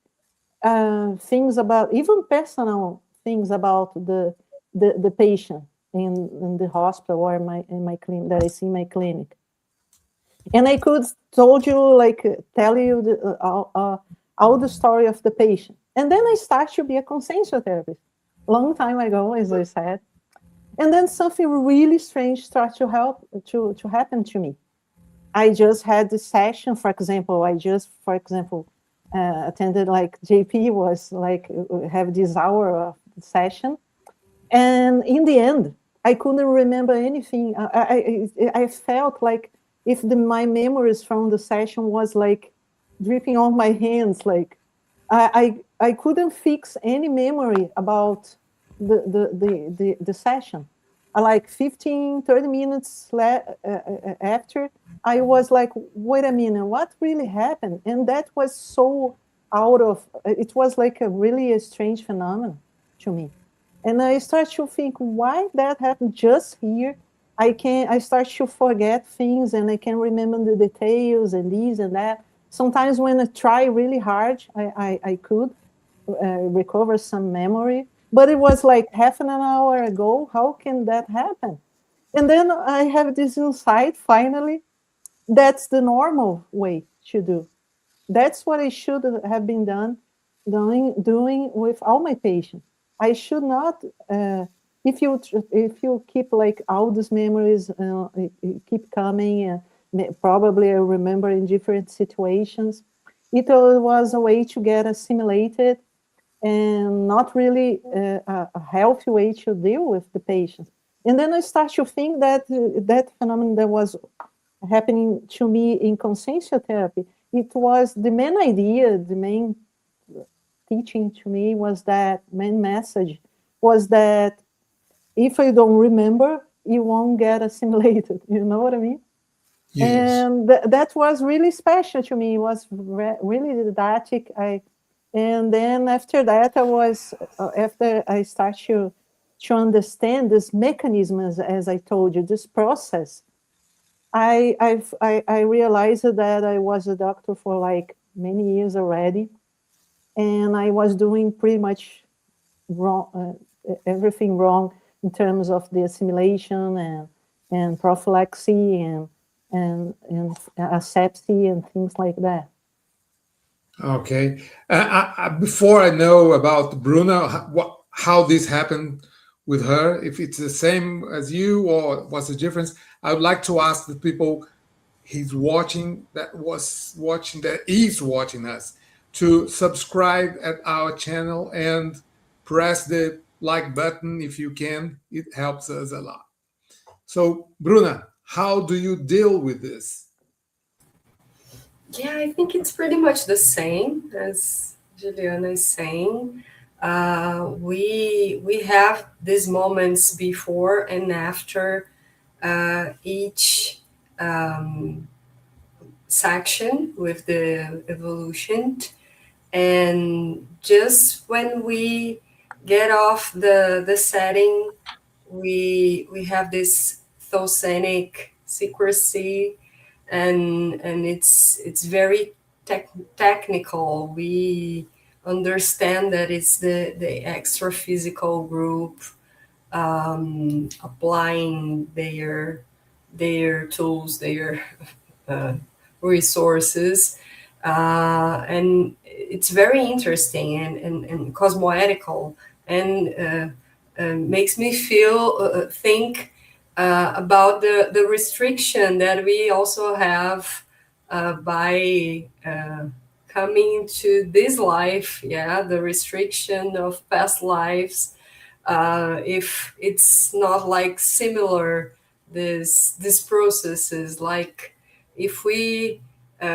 things about, even personal things about the patient in the hospital or in my clinic that I see in my clinic. And I could told you, like, tell you all the story of the patient. And then I start to be a conscientiotherapist. Long time ago, as I said. And then something really strange starts to happen to me. I just had this session, for example, attended, like, JP was like, have this hour of session. And in the end, I couldn't remember anything. I felt like if my memories from the session was like dripping on my hands, like I couldn't fix any memory about the session. Like 15, 30 minutes after, I was like, wait a minute, what really happened? And that was so it was like a really strange phenomenon to me. And I start to think, why that happened just here? I start to forget things, and I can remember the details and this and that. Sometimes when I try really hard, I could recover some memory, but it was like half an hour ago. How can that happen? And then I have this insight, finally, that's the normal way to do. That's what I should have been doing with all my patients. I should not, if you keep like all these memories, keep coming, probably I remember in different situations. It was a way to get assimilated, and not really a healthy way to deal with the patients. And then I start to think that that phenomenon that was happening to me in conscientiotherapy, it was the main idea, the main teaching to me was that main message was that if I don't remember, you won't get assimilated. You know what I mean? Yes. And that was really special to me. It was really didactic. And then after that, after I start to understand this mechanism, as I told you, this process, I realized that I was a doctor for like many years already, and I was doing pretty much wrong, everything wrong in terms of the assimilation and prophylaxis and asepsy and things like that. Okay. Before I know about Bruna, how this happened with her, if it's the same as you or what's the difference, I would like to ask the people that is watching us to subscribe at our channel and press the like button if you can. It helps us a lot. So, Bruna, how do you deal with this? Yeah, I think it's pretty much the same as Juliana is saying. We have these moments before and after each section with the evolution, and just when we get off the setting, we have this thousanic secrecy, and it's very technical. We understand that it's the extra physical group applying their tools, their uh, resources, and it's very interesting and cosmoetical, and makes me think about the restriction that we also have by coming to this life, yeah, the restriction of past lives. If it's not like similar, this processes, like if we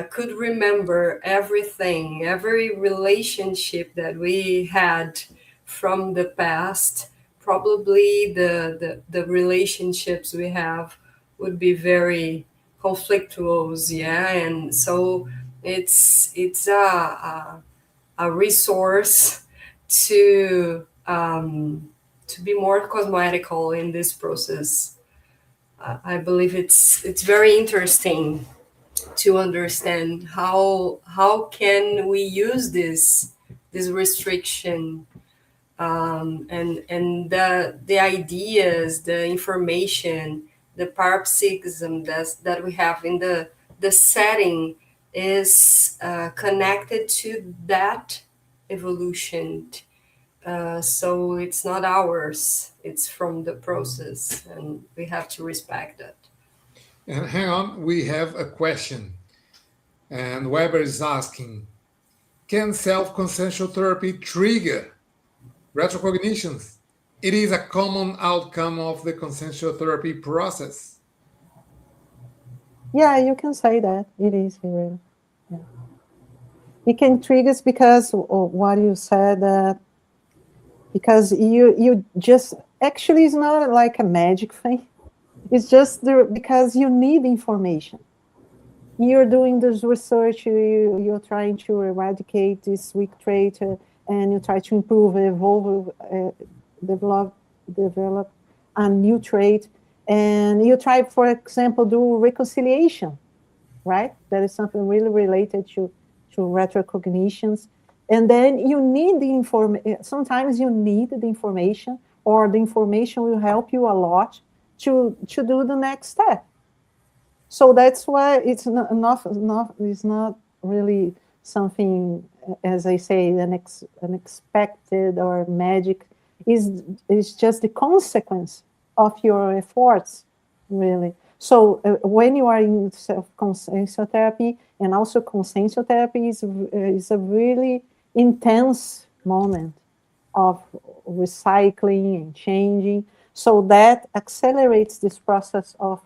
could remember everything, every relationship that we had from the past, probably the relationships we have would be very conflictuous, yeah. And so it's a resource to be more cosmetical in this process. I believe it's very interesting to understand how can we use this restriction, and the ideas, the information, the parapsychism that we have in the setting is connected to that evolution. So it's not ours, it's from the process, and we have to respect that. And hang on, we have a question. And Weber is asking, can self-consciential therapy trigger retrocognitions? It is a common outcome of the conscientiotherapeutics process. Yeah, you can say that. It is really. Yeah. It can trigger because of what you said, because you just, actually it's not like a magic thing. It's just because you need information. You're doing this research, you're trying to eradicate this weak trait, and you try to improve, evolve, develop a new trait. And you try, for example, do reconciliation, right? That is something really related to retrocognitions. And then you need the information. Sometimes you need the information, or the information will help you a lot to do the next step. So that's why it's it's not really something, as I say, unexpected or magic. Is just the consequence of your efforts, really. So when you are in self-conscientiotherapy, and also conscientiotherapy is a really intense moment of recycling and changing. So that accelerates this process of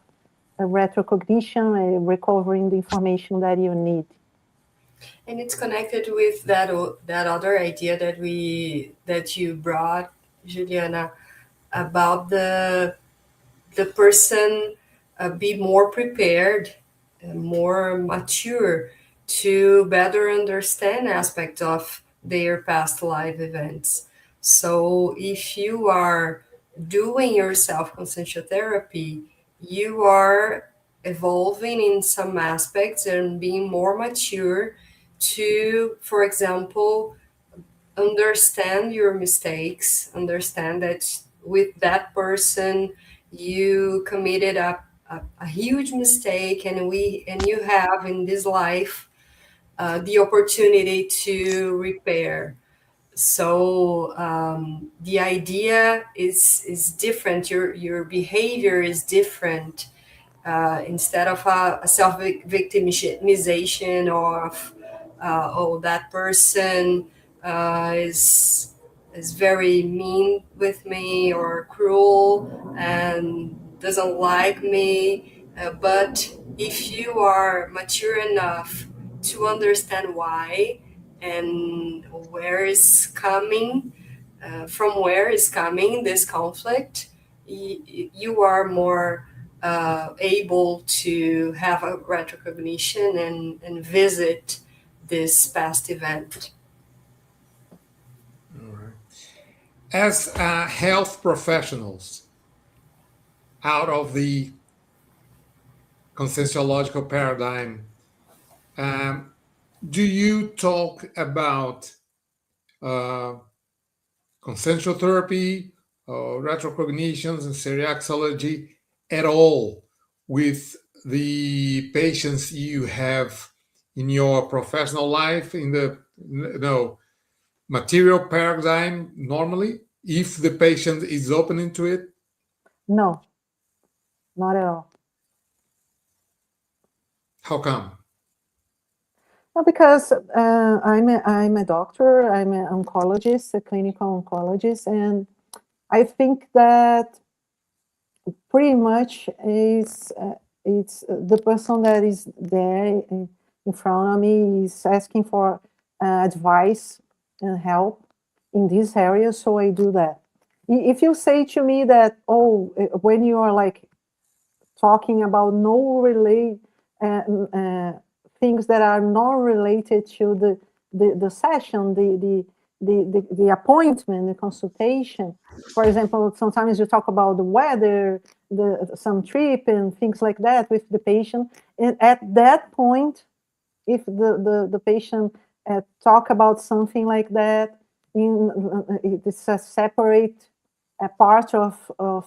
retrocognition, recovering the information that you need. And it's connected with that other idea that you brought, Juliana, about the person be more prepared and more mature to better understand aspects of their past life events. So if you are doing your self-conscientiotherapy, you are evolving in some aspects and being more mature to, for example, understand your mistakes, understand that with that person you committed a huge mistake, and you have in this life the opportunity to repair. So the idea is different. Your behavior is different. Instead of a self-victimization of oh, that person is very mean with me or cruel and doesn't like me. But if you are mature enough to understand why and where is coming, from where is coming this conflict, you are more able to have a retrocognition and visit this past event. All right. As health professionals, out of the conscienciological paradigm, do you talk about consciential therapy, retrocognitions, and seriaxology at all with the patients you have in your professional life, in the material paradigm normally, if the patient is open into it? No, not at all. How come? Well, because I'm a doctor, I'm an oncologist, a clinical oncologist, and I think that pretty much is it's the person that is there in front of me is asking for advice and help in this area, so I do that. If you say to me that, oh, when you are like talking about no relate things that are not related to the session, the appointment, the consultation. For example, sometimes you talk about the weather, some trip and things like that with the patient. And at that point, if the patient talk about something like that, it's a separate a part of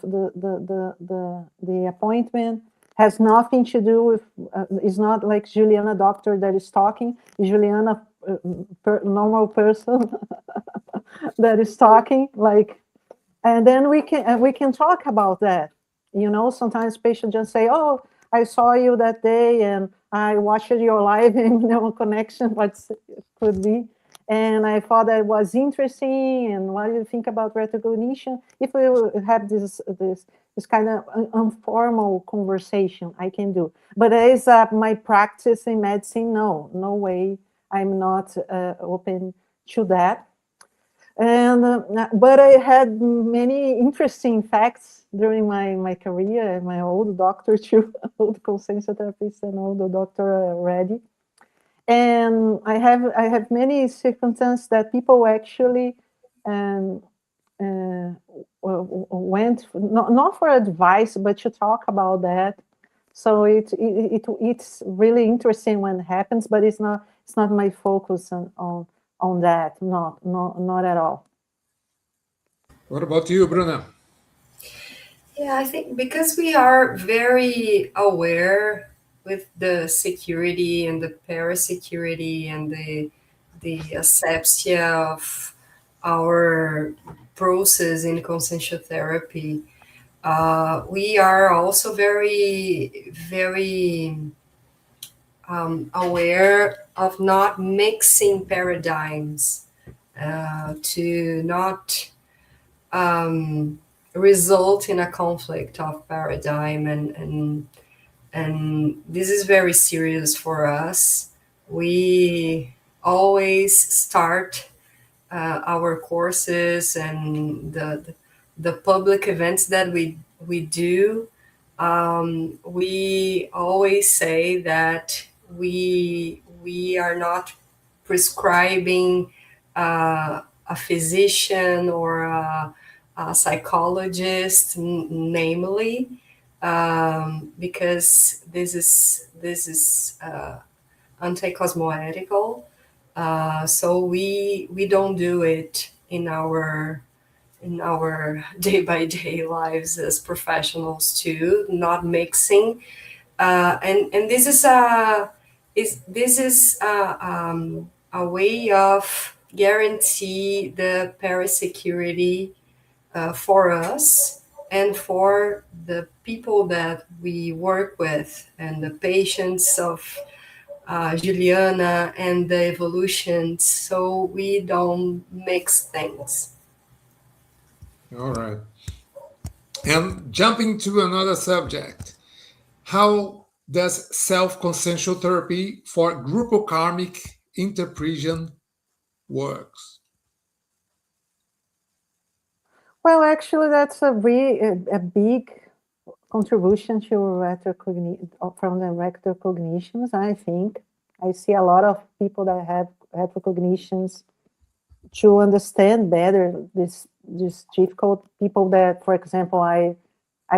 the appointment, has nothing to do with, it's not like Juliana doctor that is talking, Juliana normal person that is talking, like, and then we can talk about that. You know, sometimes patients just say, oh, I saw you that day and I watched your live in MnemoConnect, what could be, and I thought that was interesting. And what do you think about retrocognition? If we have this kind of informal conversation, I can do. But as my practice in medicine, no way. I'm not open to that. And but I had many interesting facts during my career. My old doctor too, old conscientiotherapist and old doctor already. And I have many circumstances that people actually um, went not for advice, but to talk about that. So it's really interesting when it happens, but it's not my focus on that. Not at all. What about you, Bruna? Yeah, I think because we are very aware with the security and the parasecurity and the asepsia of our process in conscientiotherapy, we are also very aware of not mixing paradigms, to not result in a conflict of paradigm, and this is very serious for us. We always start our courses and the public events that we do. We always say that we are not prescribing a physician or a psychologist, namely, because this is anti-cosmoethical. So we don't do it in our day by day lives as professionals too, not mixing. And this is a way of guarantee the parasecurity for us and for the people that we work with and the patients of Juliana and the evolutions, so we don't mix things. All right. And jumping to another subject, how does self-consciential therapy for groupokarmic interpretation works? Well, actually, that's a big contribution to from the retrocognitions. I think I see a lot of people that have retrocognitions to understand better this difficult people that, for example, I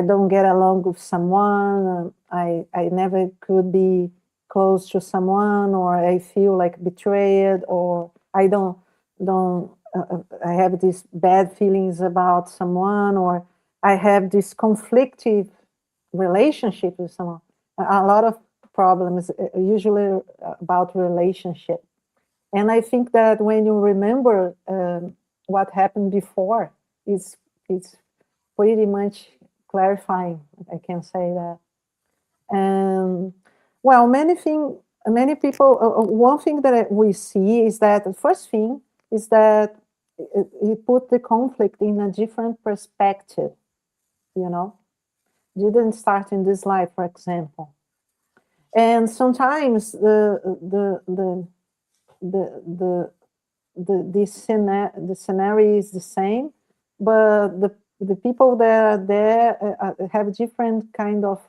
don't get along with someone. I never could be close to someone, or I feel like betrayed, or I don't I have these bad feelings about someone, or I have this conflictive relationship with someone. A lot of problems usually about relationship. And I think that when you remember what happened before, it's pretty much clarifying, I can say that. And well, many people, one thing that we see is that the first thing is that it put the conflict in a different perspective, didn't start in this life, for example. And sometimes the scenario is the same, but the people that are there have different kind of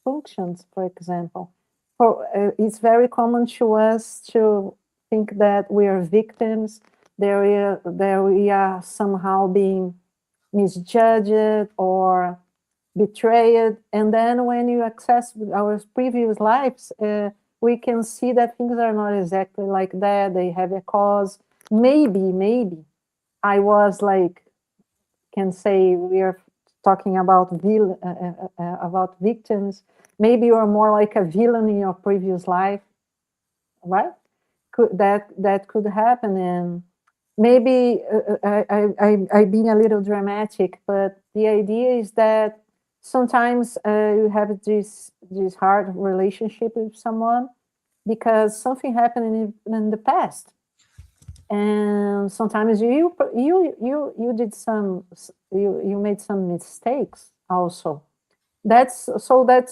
functions. For example, it's very common to us to think that we are victims, that we are somehow being misjudged or betrayed. And then when you access our previous lives, we can see that things are not exactly like that. They have a cause. Maybe I was like, can say we are talking about about victims. Maybe you're more like a villain in your previous life, right? That could happen. And maybe I being a little dramatic, but the idea is that sometimes you have this hard relationship with someone because something happened in the past, and sometimes you did you made some mistakes also. That's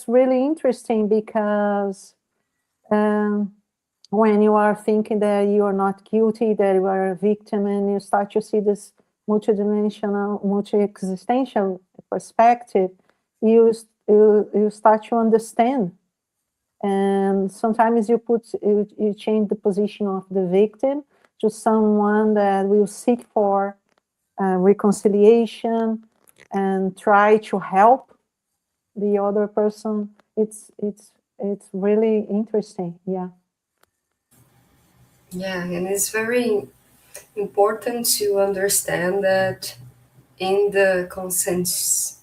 really interesting because when you are thinking that you are not guilty, that you are a victim, and you start to see this multidimensional, multi-existential perspective, you start to understand. And sometimes you change the position of the victim to someone that will seek for reconciliation and try to help the other person. It's really interesting. Yeah. Yeah, and it's very important to understand that in the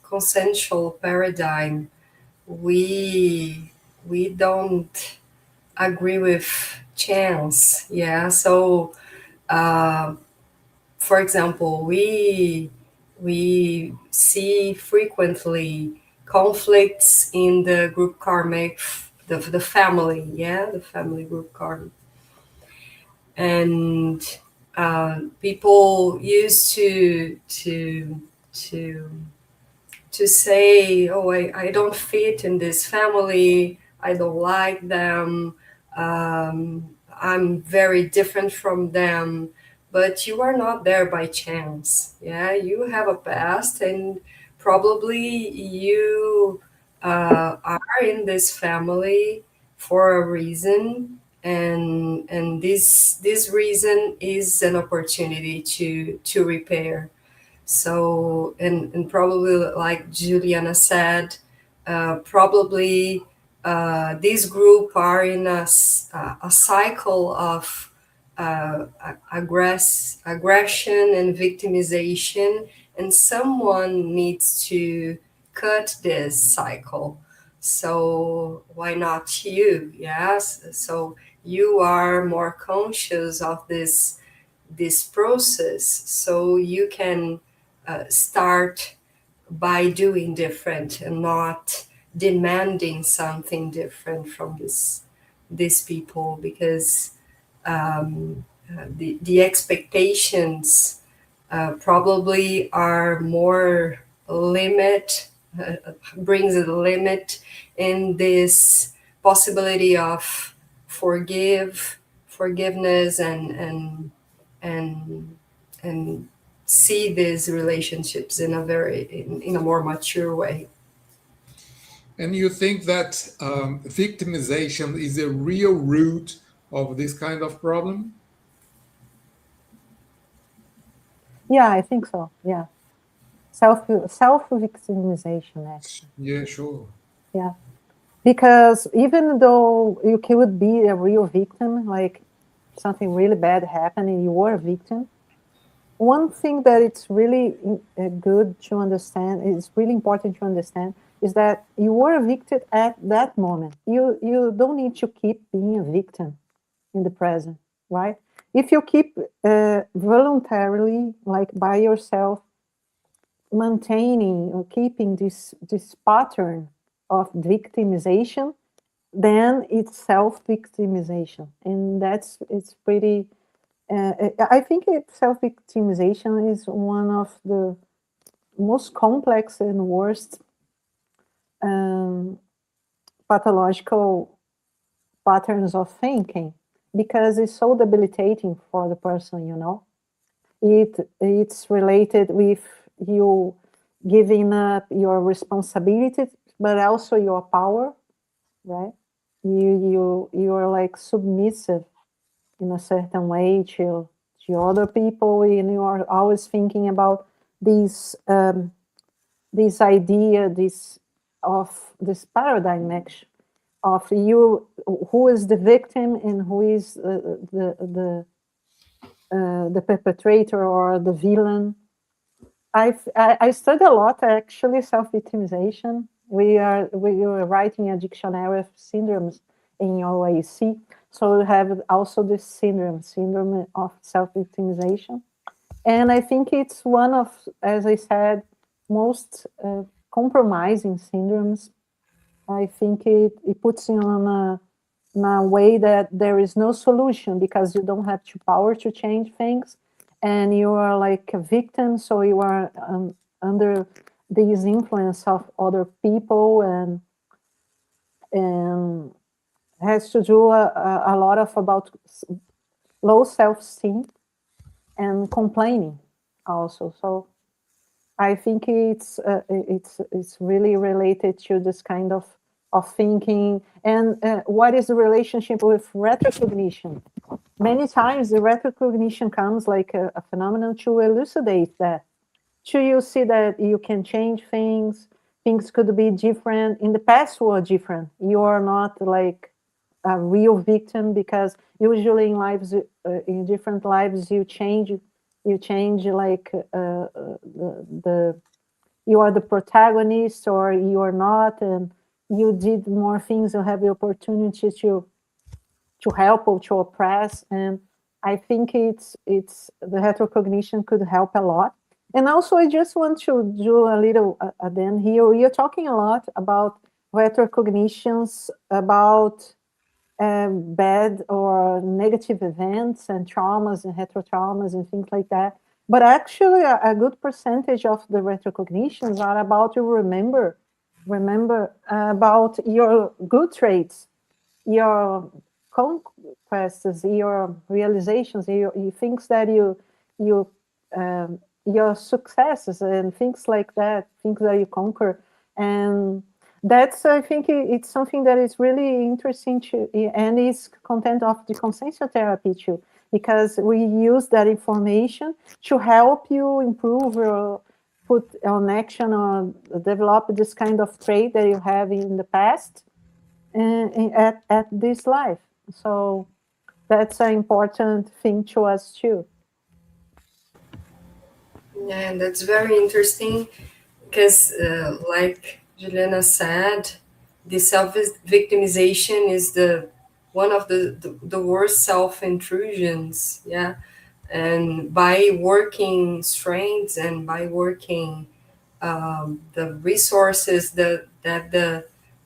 consensual paradigm, we don't agree with chance. Yeah, so for example, we see frequently conflicts in the group karmic, the family, yeah, the family group karma, and people used to say, oh, I don't fit in this family, I don't like them, I'm very different from them. But you are not there by chance. Yeah, you have a past, and probably you are in this family for a reason, and this reason is an opportunity to repair. So, and probably like Juliana said, probably this group are in a cycle of aggression and victimization, and someone needs to cut this cycle. So why not you? Yes. So you are more conscious of this process, so you can start by doing different and not demanding something different from these people, because the expectations probably are more brings a limit in this possibility of forgiveness and and see these relationships in a more mature way. And you think that victimization is a real root of this kind of problem? Yeah, I think so. Yeah. Self victimization, actually. Yeah, sure. Yeah. Because even though you could be a real victim, like something really bad happened and you were a victim, one thing that it's really good to understand, it's really important to understand, is that you were a victim at that moment. You don't need to keep being a victim in the present, right? If you keep voluntarily, like by yourself, maintaining or keeping this pattern of victimization, then it's self-victimization, and it's pretty. I think self-victimization is one of the most complex and worst um, pathological patterns of thinking, because it's so debilitating for the person. It's related with you giving up your responsibilities, but also your power, right? You're like submissive in a certain way to other people, and you are always thinking about this idea, this paradigm actually, of you, who is the victim and who is the perpetrator or the villain. I study a lot actually self-victimization. We were writing a dictionary of syndromes in OAC, so we have also this syndrome of self-victimization, and I think it's one of, as I said, most compromising syndromes. I think it puts you in a way that there is no solution, because you don't have the power to change things, and you are like a victim, so you are under this influence of other people, and has to do a lot of about low self-esteem and complaining also. So I think it's really related to this kind of thinking. And what is the relationship with retrocognition? Many times the retrocognition comes like a phenomenon to elucidate that. To you see that you can change things. Things could be different. In the past were different. You are not like a real victim, because usually in lives, in different lives, you change like the you are the protagonist or you are not, and you did more things, you have the opportunity to help or to oppress. And I think it's the retrocognition could help a lot. And also I just want to do a little then here, we are talking a lot about retrocognitions, about bad or negative events and traumas and heterotraumas and things like that. But actually, a good percentage of the retrocognitions are about you remember about your good traits, your conquests, your realizations, your things that you your successes and things like that, things that you conquer. And that's, I think it's something that is really interesting to, and is content of the conscientiotherapy too, because we use that information to help you improve or put on action or develop this kind of trait that you have in the past and at this life. So that's an important thing to us too. Yeah, and that's very interesting because, like Juliana said, the self-victimization is the one of the worst self-intrusions. Yeah, and by working strengths and by working the resources that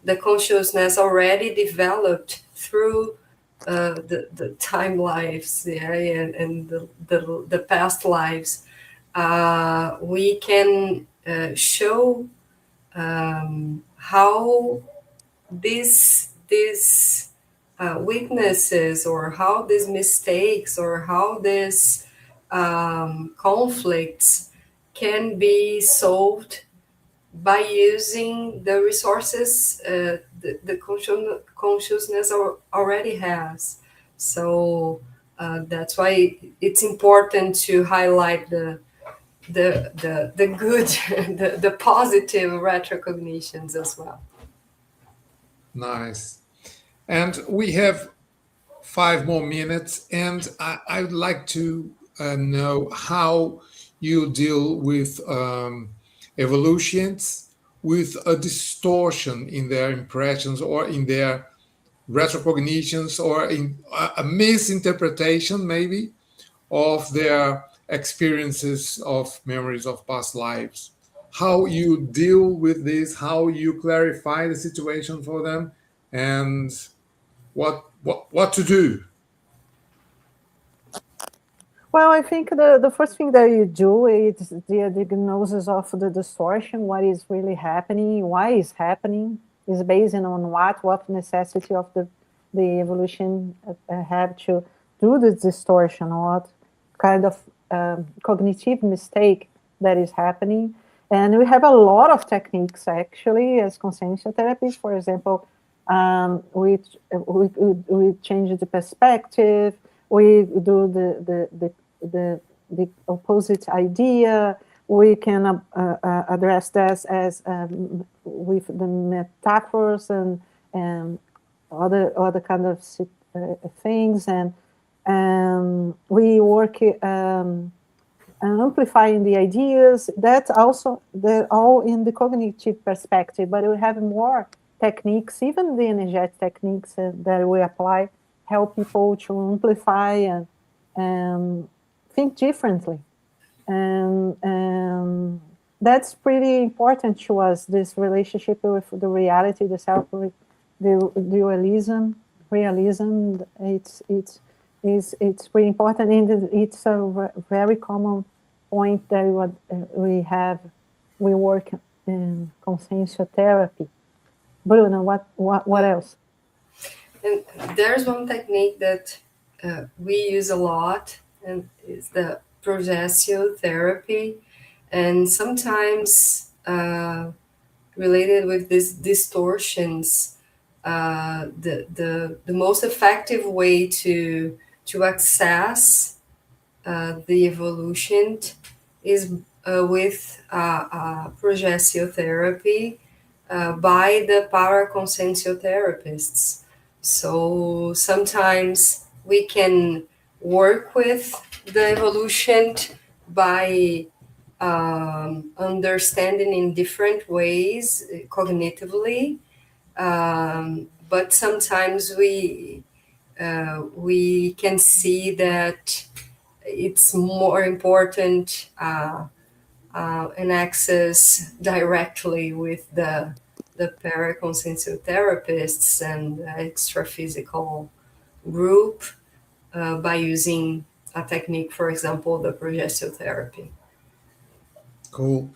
the consciousness already developed through the time lives, yeah, and the past lives, we can show how these weaknesses, or how these mistakes, or how these conflicts can be solved by using the resources the consciousness already has. So that's why it's important to highlight the good, the positive retrocognitions as well. Nice. And we have 5 more minutes, and I would like to know how you deal with evolutions with a distortion in their impressions or in their retrocognitions, or in a misinterpretation maybe of their experiences of memories of past lives. how you deal with this, how you clarify the situation for them, and what to do. Well, I think the first thing that you do is the diagnosis of the distortion, what is really happening, why is happening, is based on what necessity of the evolution have to do the distortion, what kind of cognitive mistake that is happening. And we have a lot of techniques actually as conscientiotherapists. For example, we change the perspective, we do the opposite idea. We can address this as with the metaphors and other kind of things, and we work amplifying the ideas. That's also they're all in the cognitive perspective, but we have more techniques, even the energetic techniques that we apply, help people to amplify and think differently. And that's pretty important to us, this relationship with the reality, the realism. It's pretty important, and it's a very common point that we work in conscientiotherapy. Bruna, what else? And there's one technique that we use a lot, and it's the projeciotherapy, and sometimes related with these distortions. The most effective way to access the evolution is with projeciotherapy by the paraconscientiotherapists. So sometimes we can work with the evolution by understanding in different ways cognitively, but sometimes we can see that it's more important and access directly with the paraconscientiotherapists and extra-physical group by using a technique, for example, the projeciotherapy. Cool.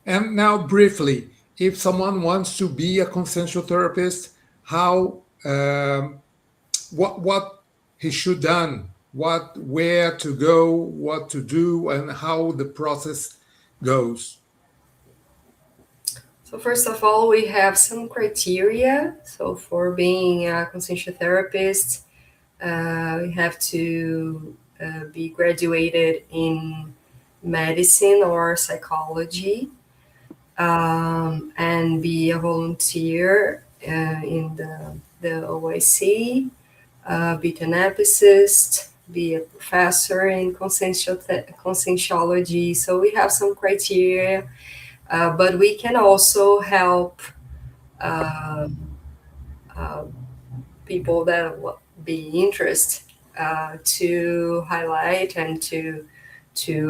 And now, briefly, if someone wants to be a conscientiotherapist, how, what he should done, where to go, what to do, and how the process goes. So first of all, we have some criteria. So for being a conscientiotherapist, we have to be graduated in medicine or psychology, and be a volunteer in the OIC, be an ethicist, be a professor in conscientiology. So we have some criteria, but we can also help people that will be interested to highlight and to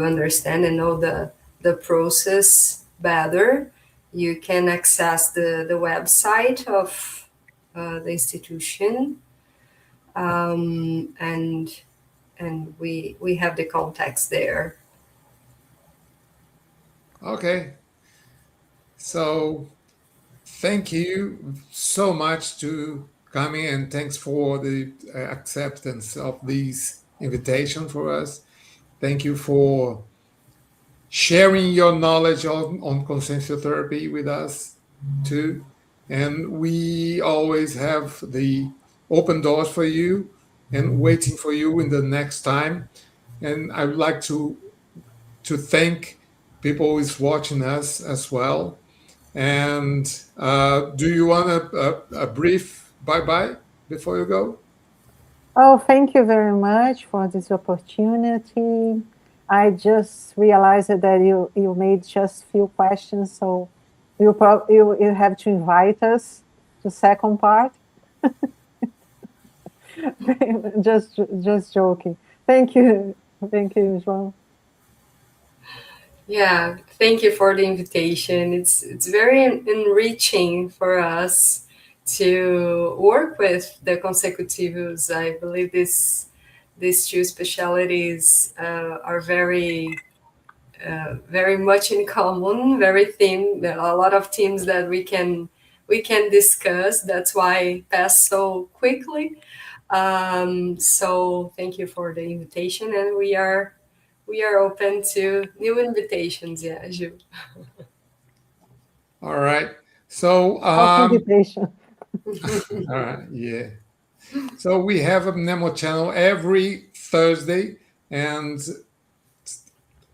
understand and know the process better. You can access the website of the institution, and we have the contacts there. Okay. So thank you so much to coming, and thanks for the acceptance of this invitation for us. Thank you for sharing your knowledge on conscientiotherapy with us too. And we always have the open doors for you and waiting for you in the next time. And I would like to thank people who is watching us as well. And do you want a brief bye-bye before you go? Oh, thank you very much for this opportunity. I just realized that you made just few questions, so you have to invite us to second part. just joking. Thank you, João. Yeah, thank you for the invitation. It's very enriching for us to work with the consecutivos. I believe these two specialities are very much in common, very thin. There are a lot of themes that we can discuss. That's why it passed so quickly. So thank you for the invitation, and we are open to new invitations. Yeah, Ju. All right. So, Of invitation. all right, yeah. So we have a Mnemo channel every Thursday and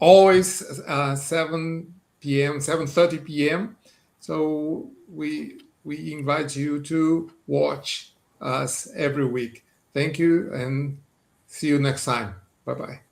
always 7 p.m., 7:30 p.m. So we invite you to watch us every week. Thank you and see you next time. Bye bye.